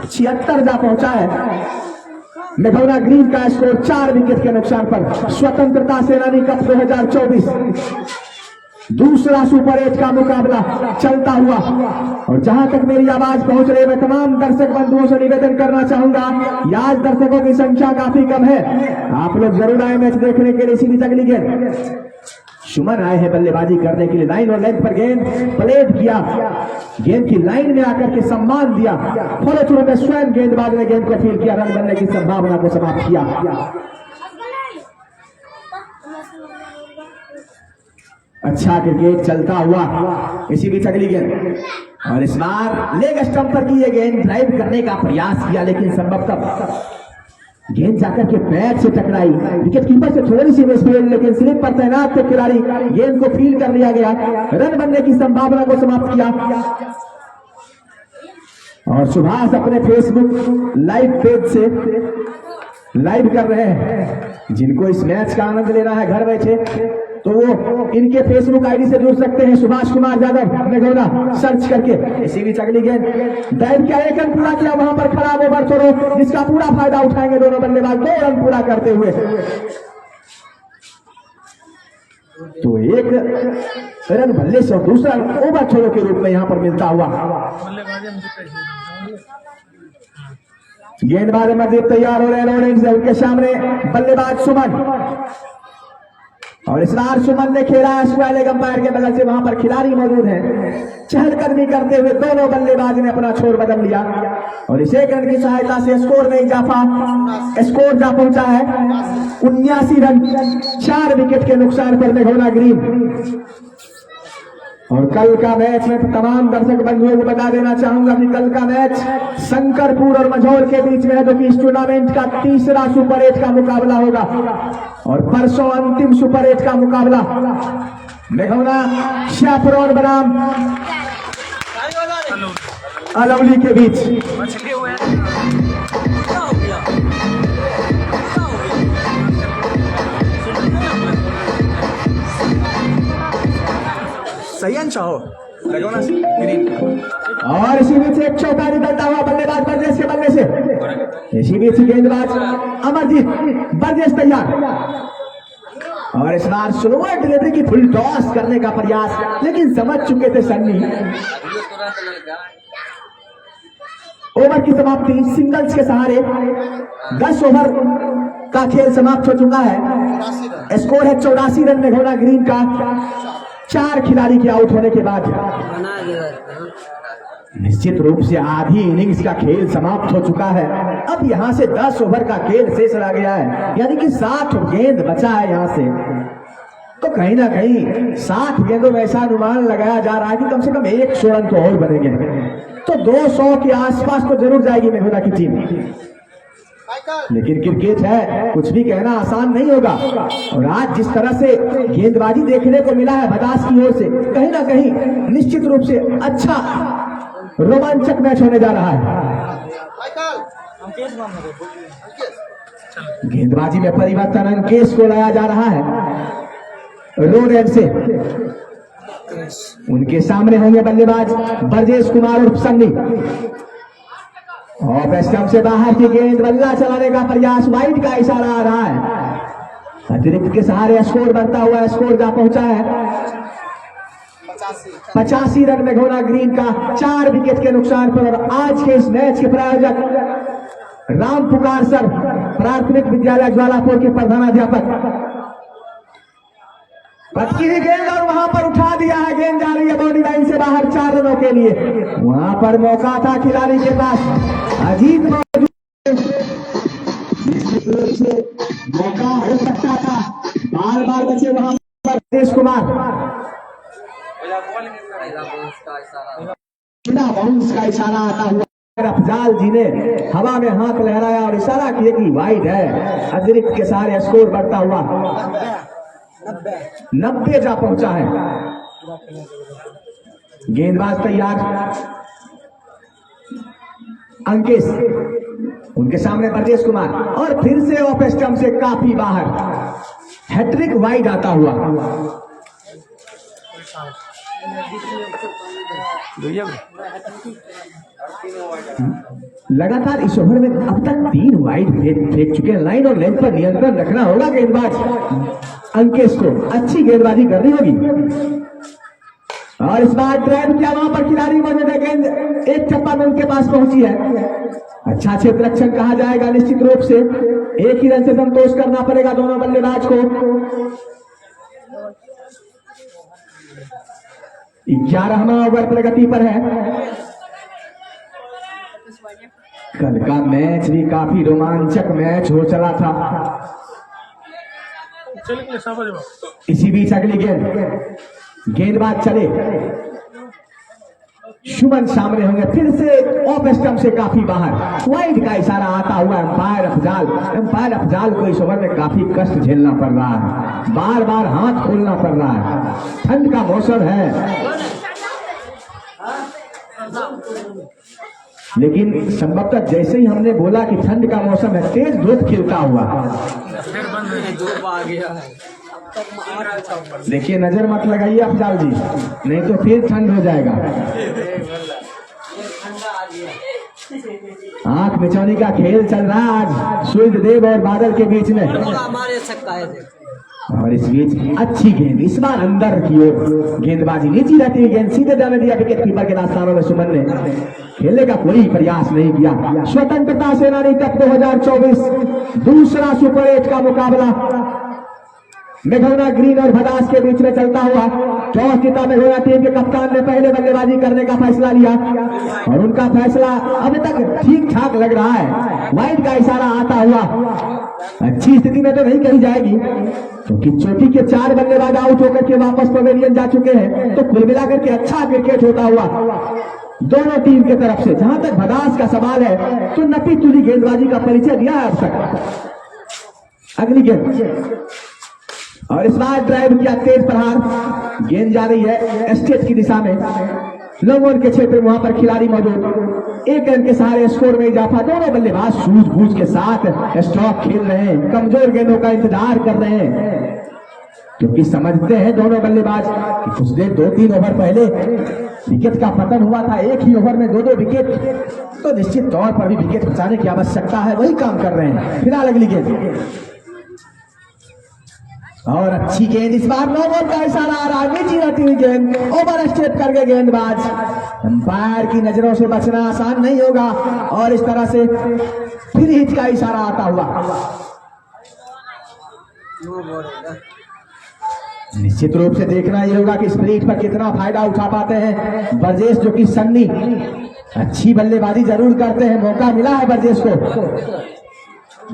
76 जा पहुंचा है। मेघौना ग्रीन का स्कोर 4 विकेट के नुकसान पर। स्वतंत्रता सेनानी कप 2024 दूसरा सुपर 8 का मुकाबला चलता हुआ। और जहां तक मेरी आवाज पहुंच रही है, मैं तमाम दर्शक बंधुओं से निवेदन करना चाहूंगा, आज दर्शकों की संख्या काफी कम है, आप लोग जरूर आए मैच देखने के लिए। इसी अगली गेंद सुमन आए हैं बल्लेबाजी करने के लिए। लाइन और लेंथ पर गेंद प्लेट किया, गेंद की लाइन में आकर के सम्मान दिया, फॉलो थ्रू में स्वयं गेंदबाज ने गेंद को फील किया, रन बनने की संभावना को समाप्त किया। अच्छा क्रिकेट चलता हुआ। इसी बीच अगली गेंद, और इस बार लेग स्टंप पर की ये गेंद ड्राइव करने का प्रयास किया, लेकिन संभवतः गेंद जाकर के पैर से टकराई। विकेट कीपर से थोड़ी सी मिसफील्ड, लेकिन स्लिप पर तैनात थे खिलाड़ी, गेंद को फील कर लिया गया, रन बनने की संभावना को समाप्त किया। और सुभाष अपने फेसबुक लाइव पेज से लाइव कर रहे हैं, जिनको इस मैच का आनंद लेना है घर बैठे तो वो इनके फेसबुक आईडी से जुड़ सकते हैं। सुभाष कुमार यादव मेघोना सर्च करके। इसी बीच अगली गेंद ड्राइव किया, एक रन पूरा किया, वहां पर खराब ओवर छोड़ो, जिसका पूरा फायदा उठाएंगे दोनों बल्लेबाज, 2 रन पूरा करते हुए। तो एक रन बल्ले से और दूसरा ओवर छोड़ो के रूप में यहां पर मिलता हुआ। गेंदबाज अमरदीप तैयार हो रहे हैं, उनके सामने बल्लेबाज सुमन, और इस बार सुमन ने खेला है स्क्वायर अंपायर के बगल से, वहां पर खिलाड़ी मौजूद हैं, चहलकदमी करते हुए दोनों बल्लेबाज ने अपना छोर बदल लिया। और इस एक रन की सहायता से स्कोर में इजाफा, स्कोर जा पहुंचा है 79 रन, 4 विकेट के नुकसान पर मेघोना ग्रीन। और कल का मैच में तमाम दर्शक बंधुओं को बता देना चाहूंगा कि कल का मैच शंकरपुर और मझौल के बीच में है, जो कि इस टूर्नामेंट का तीसरा सुपर 8 का मुकाबला होगा। और परसों अंतिम सुपर 8 का मुकाबला मेघोना शाफरौन बनाम अलौली के बीच। सही अंश हो लगोना ग्रीन। और इसी बीच एक चौका निकलता हुआ बल्लेबाज बरजेश के बल्ले से। इसी बीच गेंदबाज अमरजीत, बरजेश तैयार, और इस बार स्लोअर डिलीवरी की फुल टॉस करने का प्रयास, लेकिन समझ चुके थे सन्नी। ओवर की समाप्ति सिंगल्स के सहारे 10 ओवर का खेल समाप्त हो चुका है। स्कोर है 84 रन मेघोना ग्रीन का, 4 खिलाड़ी के आउट होने के बाद। निश्चित रूप से आधी इनिंग्स का खेल समाप्त हो चुका है। अब यहां से 10 ओवर का खेल शेष रह गया है, यानी कि 60 गेंद बचा है यहां से। तो कहीं ना कहीं 60 गेंदों में ऐसा अनुमान लगाया जा रहा है कि कम से कम 100 रन तो और बनेंगे, तो 200 के आसपास तो जरूर जाएगी मेघोना की टीम। लेकिन क्रिकेट है, कुछ भी कहना आसान नहीं होगा। और आज जिस तरह से गेंदबाजी देखने को मिला है भदास की ओर से, कहीं ना कहीं निश्चित रूप से अच्छा रोमांचक मैच होने जा रहा है। गेंदबाजी में परिवर्तन, अंकेश को लाया जा रहा है रोड एंड से। उनके सामने होंगे बल्लेबाज बरजेश कुमार और सन्नी। और स्टंप से बाहर की गेंद, बल्ला चलाने का प्रयास, वाइड का इशारा आ रहा है। अतिरिक्त के सहारे स्कोर बनता हुआ, स्कोर जा पहुंचा है 85 रन मेघोना ग्रीन का, 4 विकेट के नुकसान पर। और आज के इस मैच के प्रायोजक राम पुकार सर, प्राथमिक विद्यालय ज्वालापुर के प्रधानाध्यापक। पटकी हुई गेंद और वहां पर उठा दिया है, गेंद जा रही है बॉडी लाइन से बाहर 4 रनों के लिए। वहां पर मौका था खिलाड़ी के पास, अजीत मौजूद, निश्चित रूप से मौका हो सकता था, बार बार बचे वहां पर बरजेश कुमार। बिना बाउंस का इशारा आता हुआ अफजाल जी ने हवा में हाथ लहराया और इशारा किया कि वाइड है। अतिरिक्त के सहारे स्कोर बढ़ता हुआ 90 जा पहुंचा है। गेंदबाज तैयार, अंकेश, उनके सामने बरजेश कुमार, और फिर से ऑफ स्टंप से काफी बाहर, हैट्रिक वाइड आता हुआ। लगातार इस ओवर में अब तक 3 वाइड फेंक चुके हैं। लाइन और लेंथ पर नियंत्रण रखना होगा गेंदबाज अंकेश को, अच्छी गेंदबाजी करनी होगी। और इस बार ड्राइव किया, वहां पर खिलाड़ी मौजूद है, गेंद एक चप्पा में उनके पास पहुंची है। अच्छा क्षेत्र रक्षण कहा जाएगा निश्चित रूप से, एक ही रन से संतोष करना पड़ेगा दोनों बल्लेबाज को। 11वां ओवर प्रगति पर है। कल का मैच भी काफी रोमांचक मैच हो चला था। इसी बीच अगली गेंदबाज चले, शुभन सामने होंगे, फिर से ऑफ स्टंप से काफी बाहर, वाइड का इशारा आता हुआ एम्पायर अफजाल को इस ओवर में काफी कष्ट झेलना पड़ रहा है, बार बार हाथ खोलना पड़ रहा है, ठंड का मौसम है। लेकिन संभवतः जैसे ही हमने बोला कि ठंड का मौसम है, तेज धूप खिलता हुआ, धूप आ गया है। देखिए नजर मत लगाइए अफजाल जी, नहीं तो फिर ठंड हो जाएगा। आंख मिचौनी का खेल चल रहा है आज सूर्य देव और बादल के बीच में, हमारे छक्का है। और इस बीच अच्छी गेंद, इस बार अंदर की ओर गेंदबाजी, नीचे रहती हुई गेंद सीधे जाने दिया विकेट कीपर के रास्तानों में। सुमन ने खेलने का कोई प्रयास नहीं किया। स्वतंत्रता सेनानी कप 2024 दूसरा सुपर 8 का मुकाबला मेघौना ग्रीन और भदास के बीच में चलता हुआ। टॉस जीता मेघौना टीम के कप्तान ने पहले बल्लेबाजी करने का फैसला लिया, और उनका फैसला अभी तक ठीक ठाक लग रहा है। वाइड का इशारा आता हुआ, अच्छी स्थिति में तो नहीं कही जाएगी, क्योंकि चोटी के 4 बल्लेबाज आउट होकर के वापस पवेलियन जा चुके हैं, तो कुल मिलाकर के अच्छा क्रिकेट होता हुआ दोनों टीम के तरफ से। जहां तक भदास का सवाल है, तो नपी तुली गेंदबाजी का परिचय दिया है अब तक। अगली गेंद, और इस बार ड्राइव किया, तेज प्रहार, गेंद जा रही है स्टेट की दिशा में, लॉन्ग ऑन के क्षेत्र में, वहां पर खिलाड़ी मौजूद। एक रन के सहारे स्कोर में इजाफा, दोनों बल्लेबाज सूझबूझ के साथ स्टॉक खेल रहे हैं, कमजोर गेंदों का इंतजार कर रहे हैं, क्योंकि समझते हैं दोनों बल्लेबाज कि कुछ देर 2-3 ओवर पहले विकेट का पतन हुआ था, एक ही ओवर में 2-2 विकेट, तो निश्चित तौर पर भी विकेट बचाने की आवश्यकता है, वही काम कर रहे हैं। फिलहाल अगली गेंद, और अच्छी गेंद, इस बार नो बॉल का इशारा आ रहा है, नीचे रहती हुई गेंद, ओवर स्टेप करके गेंदबाज। अंपायर की नजरों से बचना आसान नहीं होगा, और इस तरह से फिर हिट का इशारा आता हुआ। निश्चित रूप से देखना ये होगा कि स्प्रिट पर कितना फायदा उठा पाते हैं बरजेश, जो कि सन्नी अच्छी बल्लेबाजी जरूर करते हैं, मौका मिला है बरजेश को,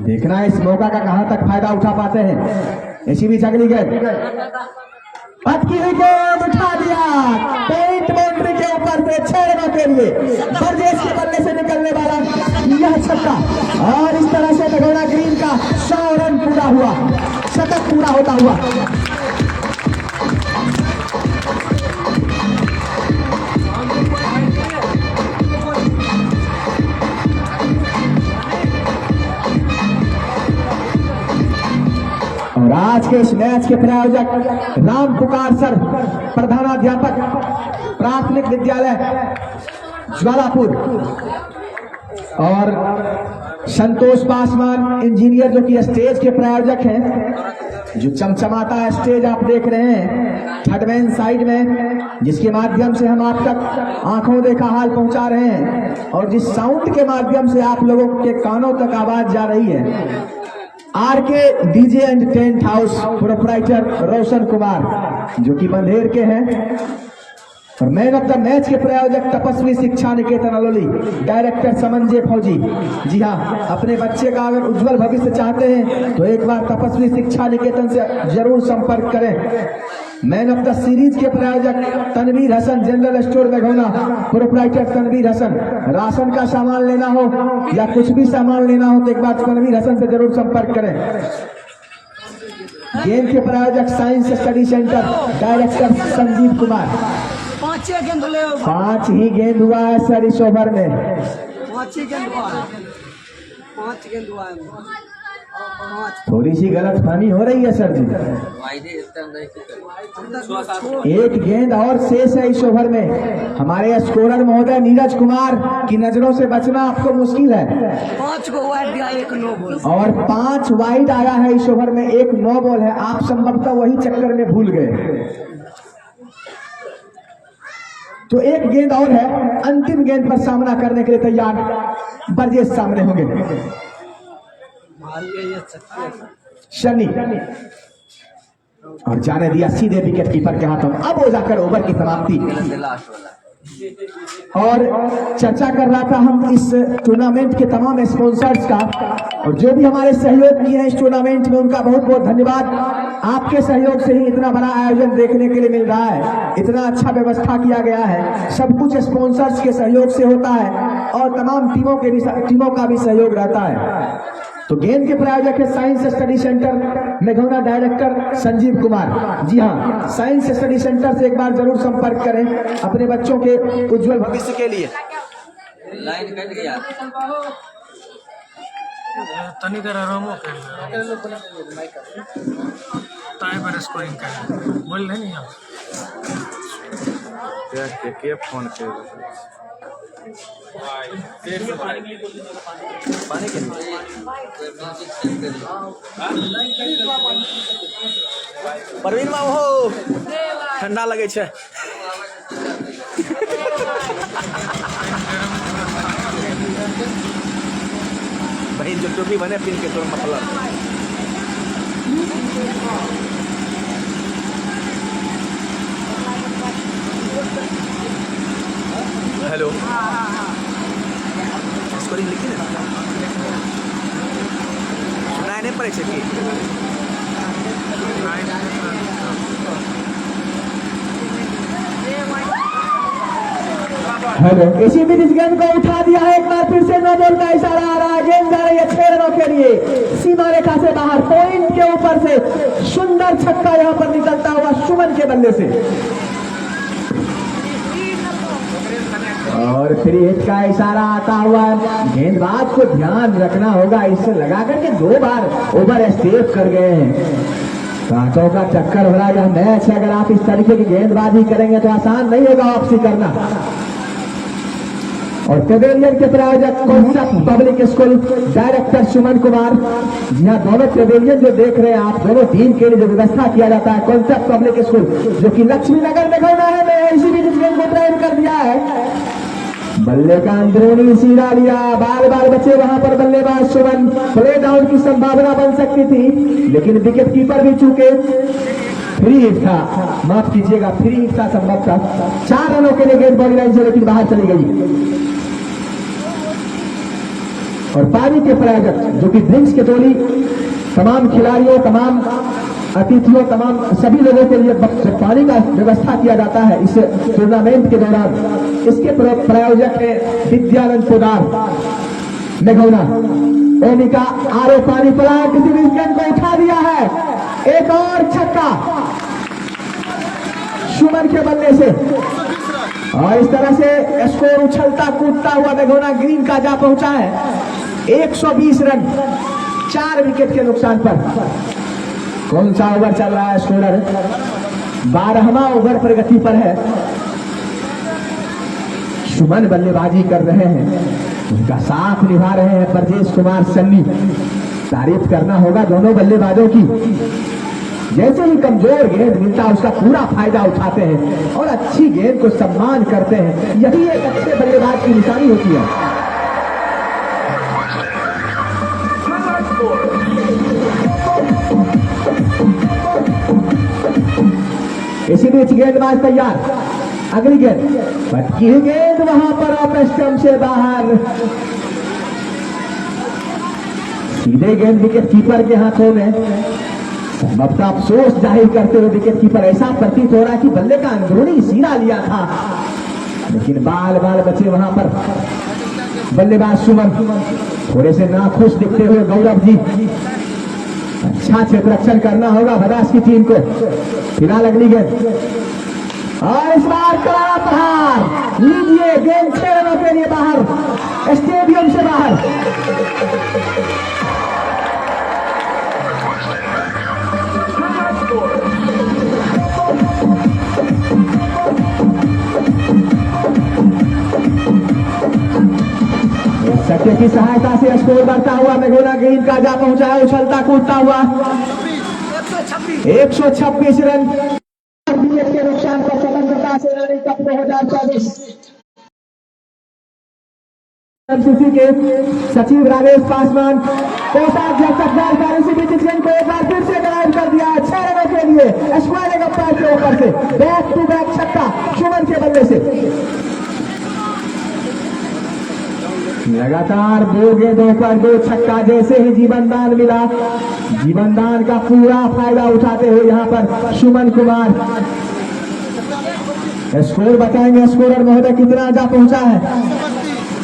देखना है इस मौका का कहां तक फायदा उठा पाते हैं। इसी बीच अगली गेंद, पटकी हुई गेंद, उठा दिया, पेंट बाउंड्री के ऊपर से 6 रनों के लिए बरजेश के बल्ले से निकलने वाला यह छक्का, और इस तरह से मेघौना ग्रीन का 100 रन पूरा हुआ, शतक पूरा होता हुआ। और आज के इस मैच के प्रायोजक राम पुकार सर, प्रधानाध्यापक प्राथमिक विद्यालय ज्वालापुर, और संतोष पासवान इंजीनियर, जो कि स्टेज के प्रायोजक हैं। जो चमचमाता है स्टेज आप देख रहे हैं थर्ड मैन साइड में, जिसके माध्यम से हम आप तक आंखों देखा हाल पहुंचा रहे हैं, और जिस साउंड के माध्यम से आप लोगों के कानों तक आवाज जा रही है, RK DJ and tent house proprietor Roshan Kumar, जो कि बंधेर के हैं, और मैन ऑफ द मैच के प्रायोजक तपस्वी शिक्षा निकेतन अलोली, डायरेक्टर समंजय फौजी। जी हाँ, अपने बच्चे का अगर उज्जवल भविष्य चाहते हैं तो एक बार तपस्वी शिक्षा निकेतन से जरूर संपर्क करें। मैन ऑफ द सीरीज के प्रायोजक तनवीर हसन, जनरल स्टोर मेघौना, प्रोप्राइटर तनवीर हसन। राशन का सामान लेना हो या कुछ भी सामान लेना हो तो एक बार तनवीर हसन से जरूर संपर्क करें। गेम के प्रायोजक science study centre, director Sanjeev Kumar. 5 ही गेंद हुआ है सर इस ओवर में, 5 ही गेंद हुआ है, 5 गेंद हुआ है। थोड़ी सी गलत फहमी हो रही है सर जी, एक गेंद और शेष है इस ओवर में। हमारे स्कोरर महोदय नीरज कुमार की नजरों से बचना आपको मुश्किल है। 5 को वाइड दिया, 1 नो बॉल, और 5 वाइड आया है इस ओवर में, 1 नो बॉल है। आप संभवतः वही चक्कर में भूल गए। तो एक गेंद और है, अंतिम गेंद पर सामना करने के लिए तैयार बरजेश सामने होंगे। शनि और जाने दिया सीधे विकेट कीपर के हाथों। अब हो जाकर ओवर की समाप्ति। और चर्चा कर रहा था हम इस टूर्नामेंट के तमाम स्पॉन्सर्स का, और जो भी हमारे सहयोग किए हैं इस टूर्नामेंट में, उनका बहुत बहुत धन्यवाद। आपके सहयोग से ही इतना बड़ा आयोजन देखने के लिए मिल रहा है, इतना अच्छा व्यवस्था किया गया है। सब कुछ स्पॉन्सर्स के सहयोग से होता है और तमाम टीमों का भी सहयोग रहता है। तो गेम के प्रायोजक है साइंस स्टडी सेंटर मेघौना, डायरेक्टर संजीव कुमार। जी हाँ, साइंस स्टडी सेंटर से एक बार जरूर संपर्क करें अपने बच्चों के उज्जवल भविष्य के लिए। लाइन कट गया। तनी देर आरामो कर ताए पर स्कोरिंग कर बोल नहीं हम के फोन के पानी के लिए परवीन बाबू हो ठंडा लगे छे। बहन जो टोपी बने पिन के तो मतलब हेलो स्कोरिंग लिखी ना सुनाई नहीं पड़े छे की हेलो, इसी बीच इस गेंद को उठा दिया है। एक बार फिर से नो बॉल का इशारा आ रहा है। गेंद जा रही है 6 रनों के लिए सीमा रेखा से बाहर। पॉइंट के ऊपर से सुंदर छक्का यहां पर निकलता हुआ सुमन के बल्ले से, और फ्री हिट का इशारा आता हुआ। गेंदबाज को ध्यान रखना होगा, इससे लगा करके 2 बार ओवर स्टेप कर गए हैं। कांटों का चक्कर हो रहा है मैच। अगर आप इस तरीके की गेंदबाजी करेंगे तो आसान नहीं होगा वापसी करना। और पेवेलियन के प्रायोजक concept public school, director Suman Kumar. जी हाँ, दोनों पेवेलियन जो देख रहे हैं आप, दोनों टीम के लिए जो व्यवस्था किया जाता है कॉन्सेप्ट पब्लिक स्कूल, जो कि लक्ष्मी नगर में गौना है, मैं इसी बीच गेंद को ड्राइव कर दिया है। बल्ले का अंदरूनी सीधा लिया, बार बार बचे वहां पर बल्लेबाज सुमन। प्ले डाउन की संभावना बन सकती थी, लेकिन विकेट कीपर भी चूके। फ्री हिट था, माफ कीजिएगा, फ्री हिट था संभव था। 4 रनों के लिए गेंद बॉडी लाइन से लेकिन बाहर चली गई। और पानी के प्रायोजक जो कि ड्रिंक्स के टोली तमाम खिलाड़ियों, तमाम अतिथियों, तमाम सभी लोगों के लिए पानी का व्यवस्था किया जाता है इस टूर्नामेंट के दौरान। इसके प्रायोजक है विद्यानंद पोदार मेघौना। ओमिका आरो पानी प्लांट किसी भी गेंद को उठा दिया है। एक और छक्का सुमन के बल्ले से, और इस तरह से स्कोर उछलता कूदता हुआ मेघौना ग्रीन का जा पहुंचा है। 120 रन 4 विकेट के नुकसान पर। कौन सा ओवर चल रहा है स्कोरर? 12वां ओवर प्रगति पर है। सुमन बल्लेबाजी कर रहे हैं, उनका साथ निभा रहे हैं बरजेश कुमार सन्नी। तारीफ करना होगा दोनों बल्लेबाजों की। जैसे ही कमजोर गेंद मिलता है उसका पूरा फायदा उठाते हैं और अच्छी गेंद को सम्मान करते हैं। यही एक अच्छे बल्लेबाज की निशानी होती है। इसी बीच गेंदबाज तैयार। अगली गेंद भटकी हुई गेंद वहां पर ऑफ स्टंप से बाहर। सीधे गेंद विकेट कीपर के हाथों में। संभवतः अफसोस जाहिर करते हुए विकेट कीपर, ऐसा प्रतीत हो रहा है कि बल्ले का अंदरूनी सीधा लिया था, लेकिन बाल बाल बचे वहां पर बल्लेबाज सुमन। थोड़े से नाखुश दिखते हुए गौरव जी। अच्छा क्षेत्ररक्षण करना होगा भदास की टीम को। फिलहाल अगली गेंद, और इस बार करारा प्रहार। लीजिए गेंद 6 रनों के लिए बाहर, स्टेडियम से बाहर। सत्य की सहायता से स्कोर बढ़ता हुआ मेघौना ग्रीन का जा पहुंचा है, उछलता कूदता हुआ। 126 रन के नुकसान पर स्वतंत्रता सेनानी कप 2024 एमसीसी के सचिव राजेश पासवान कोषाध्यक्ष अफजल फारूसी भी जिसने को एक बार फिर से ड्राइव कर दिया 6 रनों के लिए स्क्वायर लेग अंपायर के ऊपर से बैक टू बैक छक्का सुमन के बल्ले से। लगातार 2 गेंदों पर 2 छक्का, जैसे ही जीवनदान मिला जीवनदान का पूरा फायदा उठाते हुए यहाँ पर सुमन कुमार। स्कोर बताएंगे स्कोरर महोदय कितना जा पहुंचा है।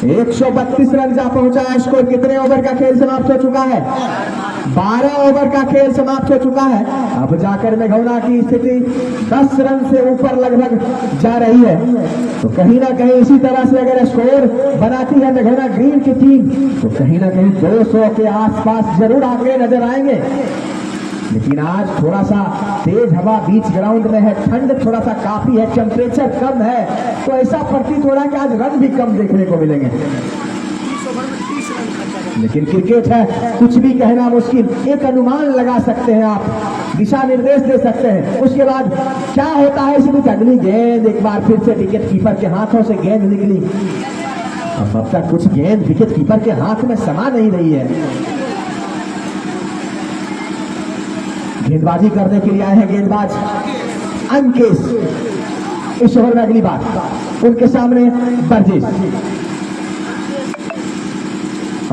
132 रन जा पहुंचा है स्कोर। कितने ओवर का खेल समाप्त हो चुका है? 12 ओवर का खेल समाप्त हो चुका है। अब जाकर मेघौना की स्थिति 10 रन से ऊपर लगभग जा रही है। तो कहीं ना कहीं इसी तरह से अगर स्कोर बनाती है मेघौना ग्रीन की टीम तो कहीं ना कहीं 200 के आसपास जरूर आगे नजर आएंगे। लेकिन आज थोड़ा सा तेज हवा बीच ग्राउंड में है, ठंड थोड़ा सा काफी है, टेम्परेचर कम है, तो ऐसा प्रतीत हो रहा है कि आज रन भी कम देखने को मिलेंगे। लेकिन क्रिकेट है, कुछ भी कहना मुश्किल। एक अनुमान लगा सकते हैं आप, दिशा निर्देश दे सकते हैं, उसके बाद क्या होता है इसी बीच अगली गेंद एक बार फिर से विकेट कीपर के हाथों से गेंद निकली। अब तक कुछ गेंद विकेट कीपर के हाथ में समा नहीं रही है। गेंदबाजी करने के लिए आए हैं गेंदबाज अंकेश। इस ओवर में अगली बार उनके सामने बर्जेस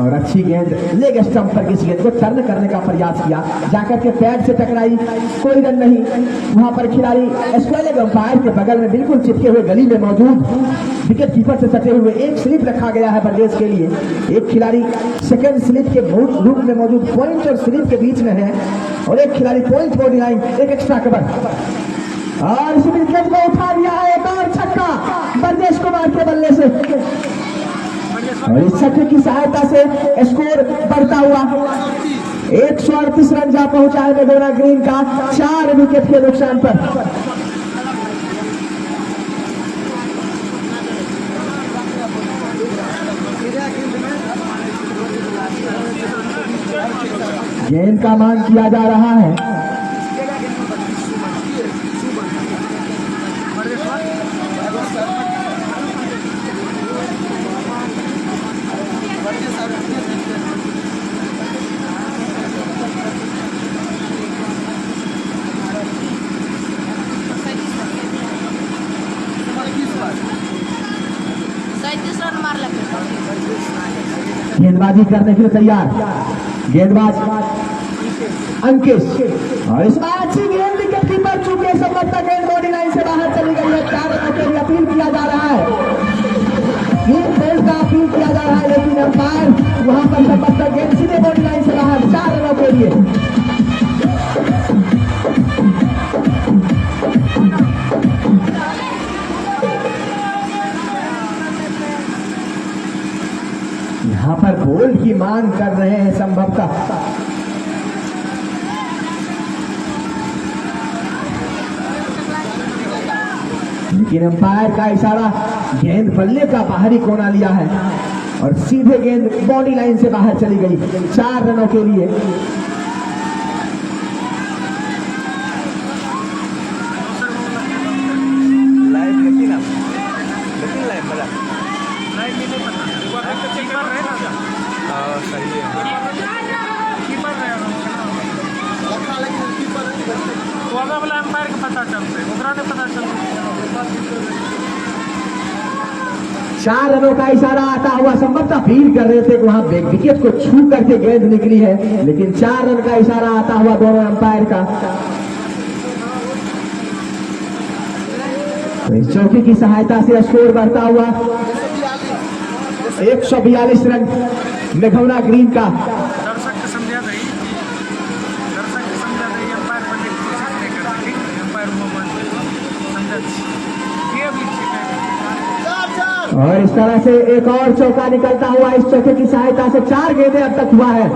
और अच्छी गेंद लेग स्टंप पर किसी गेंद को टर्न करने का प्रयास किया, जाकर के पैड से टकराई, कोई रन नहीं। वहां पर खिलाड़ी स्क्वायर लेग अंपायर के बगल में बिल्कुल चिपके हुए गली में मौजूद विकेट कीपर से सटे हुए एक स्लिप रखा गया है बर्जेस के लिए। एक खिलाड़ी सेकेंड स्लिप के रूप में मौजूद पॉइंट और स्लिप के बीच में है और एक खिलाड़ी पॉइंट बॉडी लाइन, एक एक्स्ट्रा कवर। और इस विकेट को उठा लिया है एक और छक्का बर्जेस कुमार के बल्ले से और इस छक्के की सहायता से स्कोर बढ़ता हुआ 138 रन जा पहुंचा है मेघौना ग्रीन का 4 विकेट के नुकसान पर। गेंद का मांग किया जा रहा है। गेंदबाजी करने के लिए तैयार गेंदबाज अंकेश और इस बार अच्छी गेंद विकेट कीपर चूके संभवतः गेंद बॉडी लाइन से बाहर चली गई है। 4 रनों के लिए अपील किया जा रहा है, गेंद का अपील किया जा रहा है, लेकिन अंपायर वहां पर संभवतः गेंद सीधे बॉडी लाइन से बाहर 4 रनों के लिए। यहां पर गोल की मांग कर रहे हैं संभवतः। लेकिन अंपायर का इशारा गेंद बल्ले का बाहरी कोना लिया है और सीधे गेंद बॉडी लाइन से बाहर चली गई 4 रनों के लिए। चार रनों का इशारा आता हुआ संभवतः फील कर रहे थे कि वहां विकेट को छू करके गेंद निकली है, लेकिन 4 रन का इशारा आता हुआ दोनों अंपायर का। तो इस चौकी की सहायता से स्कोर बढ़ता हुआ 142 रन मेघौना ग्रीन का। और इस तरह से एक और चौका निकलता हुआ इस चौके की सहायता से 4 गेंदें अब तक हुआ है,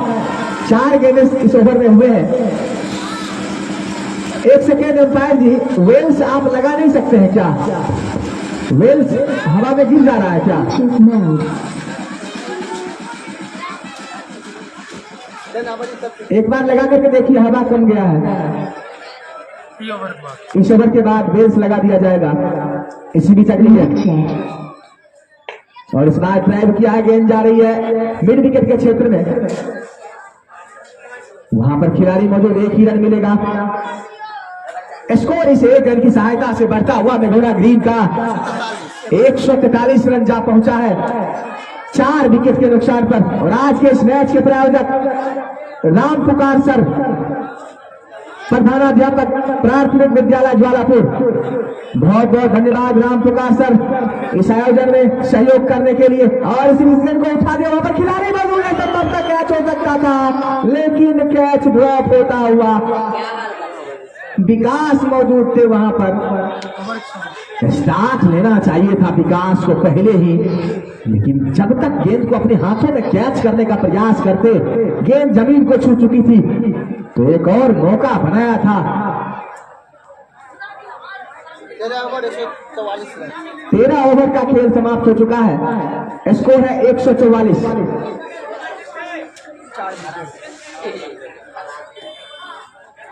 4 गेंदें इस ओवर में हुए हैं। एक सेकेंड अंपायर जी, वेल्स आप लगा नहीं सकते हैं क्या? वेल्स हवा में गिर जा रहा है क्या? एक बार लगा करके देखिए, हवा कम गया है। ये ओवर के बाद इस ओवर के बाद बेल्स लगा दिया जाएगा। इसी बीच अगली गेंद Check. और इस बार ड्राइव किया है, गेंद जा रही है मिड विकेट के क्षेत्र में। वहां पर खिलाड़ी मौजूद, एक ही रन मिलेगा। स्कोर इस एक रन की सहायता से बढ़ता हुआ मेघोना ग्रीन का 143 रन जा पहुंचा है 4 विकेट के नुकसान पर। और आज के इस मैच के प्रायोजक राम पुकार सर, प्रधानाध्यापक प्राथमिक विद्यालय ज्वालापुर, बहुत बहुत धन्यवाद राम पुकार सर इस आयोजन में सहयोग करने के लिए। और इस विकेट को उठा दिया, वहां पर खिलाड़ी मौजूद है, तब तक कैच हो सकता था लेकिन कैच ड्रॉप होता हुआ विकास मौजूद थे वहां पर। स्टार्ट लेना चाहिए था विकास को पहले ही, लेकिन जब तक गेंद को अपने हाथों में कैच करने का प्रयास करते, गेंद जमीन को छू चुकी थी तो एक और मौका बनाया था। 13 ओवर का खेल समाप्त हो चुका है, स्कोर है 144।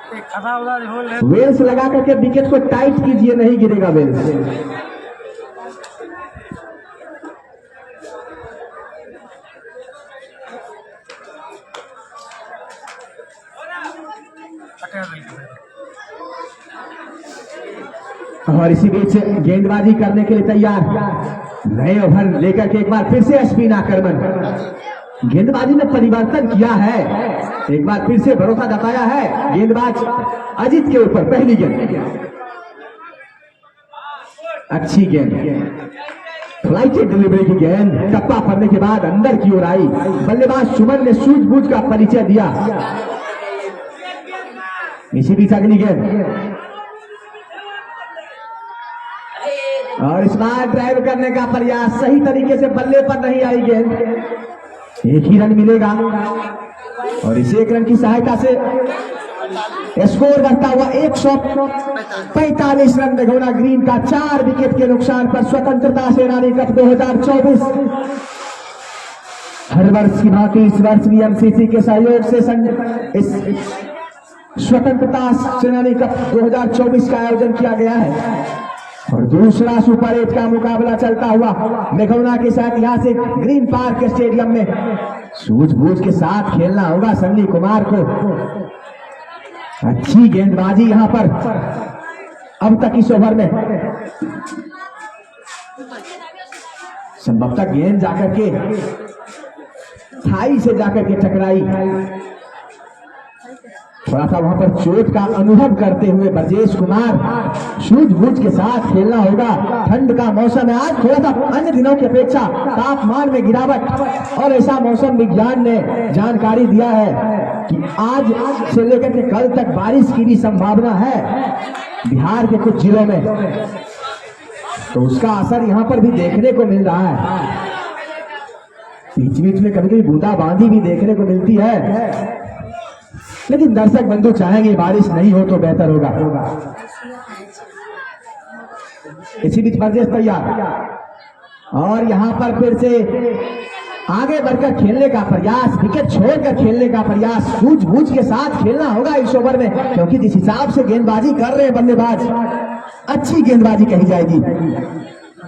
एक खदा उदा होल है। वेल्स लगा करके विकेट को टाइट कीजिए, नहीं गिरेगा वेल्स। हटा देंगे। और इसी बीच गेंदबाजी करने के लिए तैयार, नए ओवर लेकर के एक बार फिर से अश्विन आक्रमण। गेंदबाजी में परिवर्तन किया है, एक बार फिर से भरोसा जताया है गेंदबाज अजीत के ऊपर। पहली गेंद अच्छी गेंद, फ्लाइटेड डिलीवरी की गेंद, टप्पा पड़ने के बाद अंदर की ओर आई। बल्लेबाज सुमन ने सूझबूझ का परिचय दिया। इसी बीच अगली गेंद और इस बार ड्राइव करने का प्रयास, सही तरीके से बल्ले पर नहीं आई गेंद, एक ही रन मिलेगा। और इस एक रन की सहायता से स्कोर बढ़ता हुआ 145 रन मेघोना ग्रीन का 4 विकेट के नुकसान पर। स्वतंत्रता सेनानी कप 2024 हर वर्ष की भांति इस वर्ष भी एमसीसी के सहयोग से इस स्वतंत्रता सेनानी कप 2024 का आयोजन किया गया है। और दूसरा सुपर 8 का मुकाबला चलता हुआ मेघोना के साथ ऐतिहासिक ग्रीन पार्क स्टेडियम में सूझबूझ के साथ खेलना होगा सन्नी कुमार को। अच्छी गेंदबाजी यहां पर अब तक इस ओवर में, संभवतः गेंद जाकर के थाई से जाकर के टकराई। थोड़ा सा वहां पर चोट का अनुभव करते हुए ब्रजेश कुमार, सूझबूझ के साथ खेलना होगा। ठंड का मौसम है, आज थोड़ा सा अन्य दिनों की अपेक्षा तापमान में गिरावट, और ऐसा मौसम विज्ञान ने जानकारी दिया है कि आज से लेकर के कल तक बारिश की भी संभावना है बिहार के कुछ जिलों में, तो उसका असर यहां पर भी देखने को मिल रहा है। बीच बीच में कभी कभी बूंदाबांदी भी देखने को मिलती है, लेकिन दर्शक बंधु चाहेंगे बारिश नहीं हो तो बेहतर होगा। इसी बीच बरजेश तैयार, और यहां पर फिर से आगे बढ़कर खेलने का प्रयास, विकेट छोड़कर खेलने का प्रयास, सूझबूझ के साथ खेलना होगा इस ओवर में, क्योंकि जिस हिसाब से गेंदबाजी कर रहे हैं बल्लेबाज, अच्छी गेंदबाजी कही जाएगी।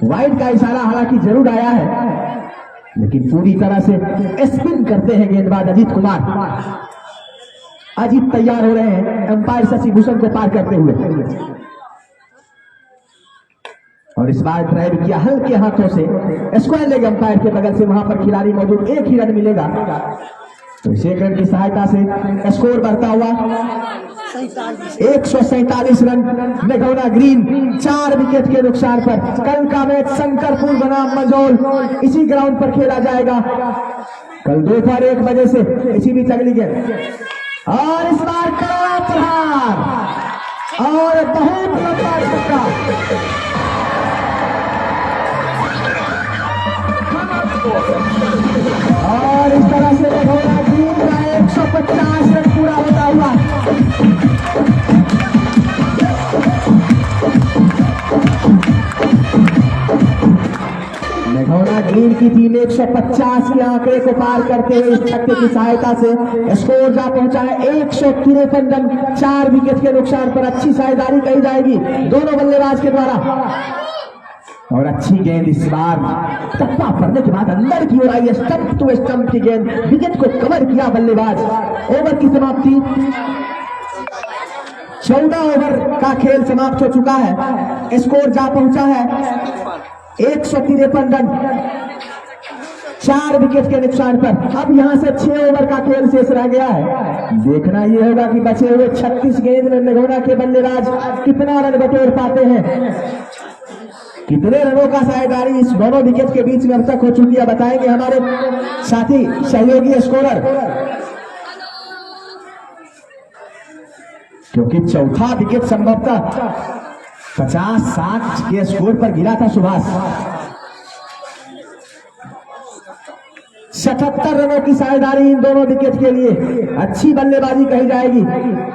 वाइड का इशारा हालांकि जरूर आया है, लेकिन पूरी तरह से स्पिन करते हैं गेंदबाज अजीत कुमार। अजीत तैयार हो रहे हैं अंपायर शशि भूषण को पार करते हुए, और इस बार ड्राइव किया हल्के हाथों से स्क्वायर लेग अंपायर के बगल से, वहां पर खिलाड़ी मौजूद, एक ही रन मिलेगा। तो इस एक रन की सहायता से स्कोर बढ़ता हुआ 147 रन मेघोना ग्रीन 4 विकेट के नुकसान पर। कल का मैच शंकरपुर बनाम मंझौल इसी ग्राउंड पर खेला जाएगा कल दोपहर 1 बजे से। इसी बीच अगली गेंद, और इस बार कड़ा प्रहार और बहुत लंबा छक्का, और इस तरह से मेघोना ग्रीन का 150 रन पूरा होता हुआ मेघोना ग्रीन ग्रीन की टीम 150 के आंकड़े को पार करते हुए इस छक्के की सहायता से स्कोर जा पहुंचा है 153 रन। 4 विकेट के नुकसान पर अच्छी साझेदारी कही जाएगी दोनों बल्लेबाज के द्वारा। और अच्छी गेंद इस बार टप्पा पड़ने के बाद अंदर की ओर आई, स्टंप टू स्टंप की गेंद, विकेट को कवर किया बल्लेबाज। ओवर की समाप्ति, 14 ओवर का खेल समाप्त हो चुका है। स्कोर जा पहुंचा है 153 रन, 4 विकेट के नुकसान पर। अब यहां से 6 ओवर का खेल शेष रह गया है। देखना यह होगा कि बचे हुए 36 गेंद में मेघोना के बल्लेबाज कितना रन बटोर पाते हैं, कितने रनों का साझेदारी इस दोनों विकेट के बीच में अब तक हो चुकी है, बताएंगे हमारे साथी सहयोगी स्कोरर। क्योंकि चौथा विकेट संभवतः 50-60 के स्कोर पर गिरा था सुभाष। 77 रनों की साझेदारी इन दोनों विकेट के लिए, अच्छी बल्लेबाजी कही जाएगी।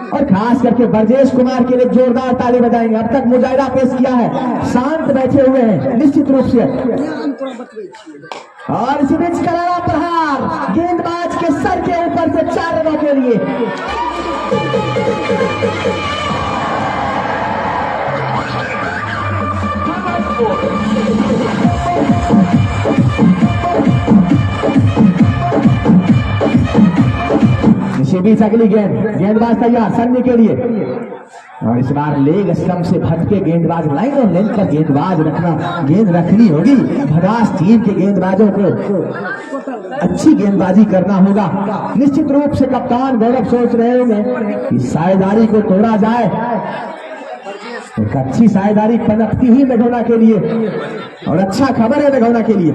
और खास करके ब्रजेश कुमार के लिए जोरदार ताली बजाएंगे। अब तक मुजाहिदा पेश किया है, शांत बैठे हुए हैं निश्चित रूप से। और इसी बीच करारा प्रहार गेंदबाज के सर के ऊपर से 4 रनों के लिए। इसी बीच अगली गेंदबाज तैयार सन्नी के लिए। और इस बार लेग स्टंप से भटके गेंदबाज, लाइन और लेंथ पर गेंद रखनी होगी। भदास टीम के गेंदबाजों को अच्छी गेंदबाजी करना होगा। निश्चित रूप से कप्तान गौरव सोच रहे होंगे कि साझेदारी को तोड़ा जाए। एक अच्छी साझेदारी पनपती हुई मेघोना के लिए और अच्छा खबर है मेघोना के लिए।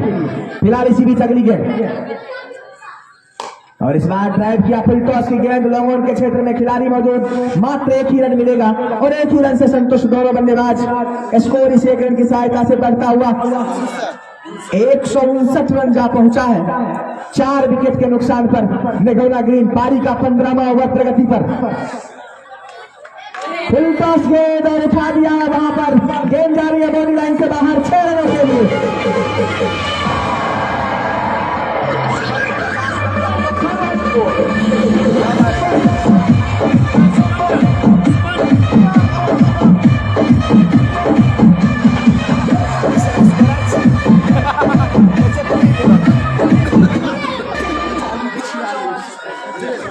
फिलहाल इसी बीच अगली गेंद, और इस बार ड्राइव किया फुल टॉस की गेंद, लॉन्ग ऑन के क्षेत्र में खिलाड़ी मौजूद, मात्र 1 ही रन मिलेगा और 1 ही रन से संतुष्ट दोनों बल्लेबाज। स्कोर इस 1 रन की सहायता से बढ़ता हुआ 159 रन जा पहुंचा है। 4 विकेट के नुकसान पर मेघोना ग्रीन पारी का 15वां ओवर प्रगति पर। फुल टॉस गेंद और उठा दिया है वहां पर, गेंद जा रही है बॉडी लाइन से बाहर 6 रनों के लिए।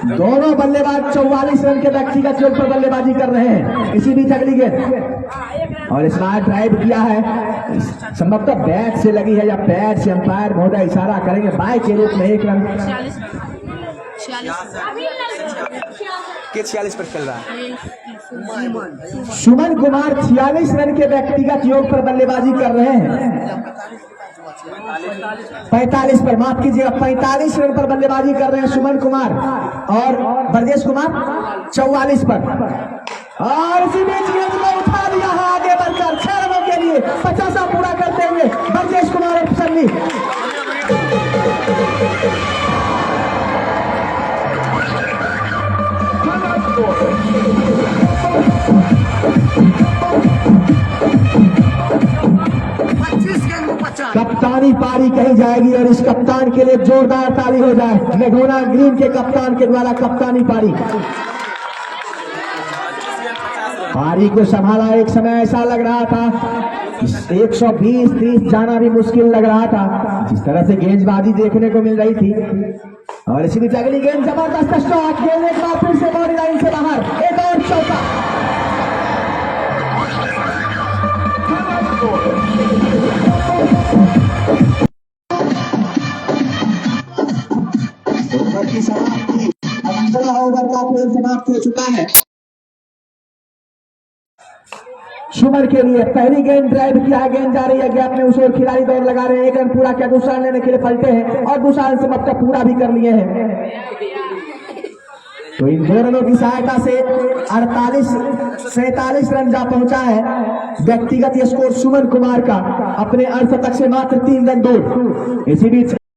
दोनों बल्लेबाज 44 रन के व्यक्तिगत योग पर बल्लेबाजी कर रहे हैं। इसी बीच अगली गेंद, और इस बार ड्राइव किया है, संभवतः बैट से लगी है या पैर से, अंपायर महोदय इशारा करेंगे बाय के रूप में 1 रन। 46 पर खेल रहा है सुमन कुमार 46 रन के व्यक्तिगत योग पर बल्लेबाजी कर रहे हैं। 45 पर, माफ कीजिएगा, 45 रन पर बल्लेबाजी कर रहे हैं सुमन कुमार और ब्रजेश कुमार 44 पर। और इसी बीच गेंद को उठा दिया है आगे बढ़कर 6 रनों के लिए 50 पूरा करते हुए ब्रजेश कुमार और सन्नी। कप्तानी पारी कही जाएगी और इस कप्तान के लिए जोरदार ताली हो जाए। मेघोना ग्रीन के कप्तान के द्वारा कप्तानी पारी। पारी को संभाला, एक समय ऐसा लग रहा था 120-30 जाना भी मुश्किल लग रहा था, जिस तरह से गेंदबाजी देखने को मिल रही थी। और इसी बीच अगली गेंद जबरदस्त शॉट, गेंद एक बार फिर से बॉडी लाइन से बाहर, एक और चौका। ओवर की समाप्ति, 15 ओवर का खेल समाप्त हो चुका है। सुमन के लिए पहली गेंद ड्राइव किया है, गेंद जा रही है गैप में, उस ओर खिलाड़ी दौड़ लगा रहे हैं। 1 रन पूरा किया, दूसरा लेने के लिए पलटे हैं और दूसरा रन समाप्त पूरा भी कर लिए हैं। तो इन 2 रनों की सहायता से 47 रन जा पहुंचा है। व्यक्तिगत स्कोर सुमन कुमार का अपने अर्धशतक से मात्र 3 रन दूर। इसी बीच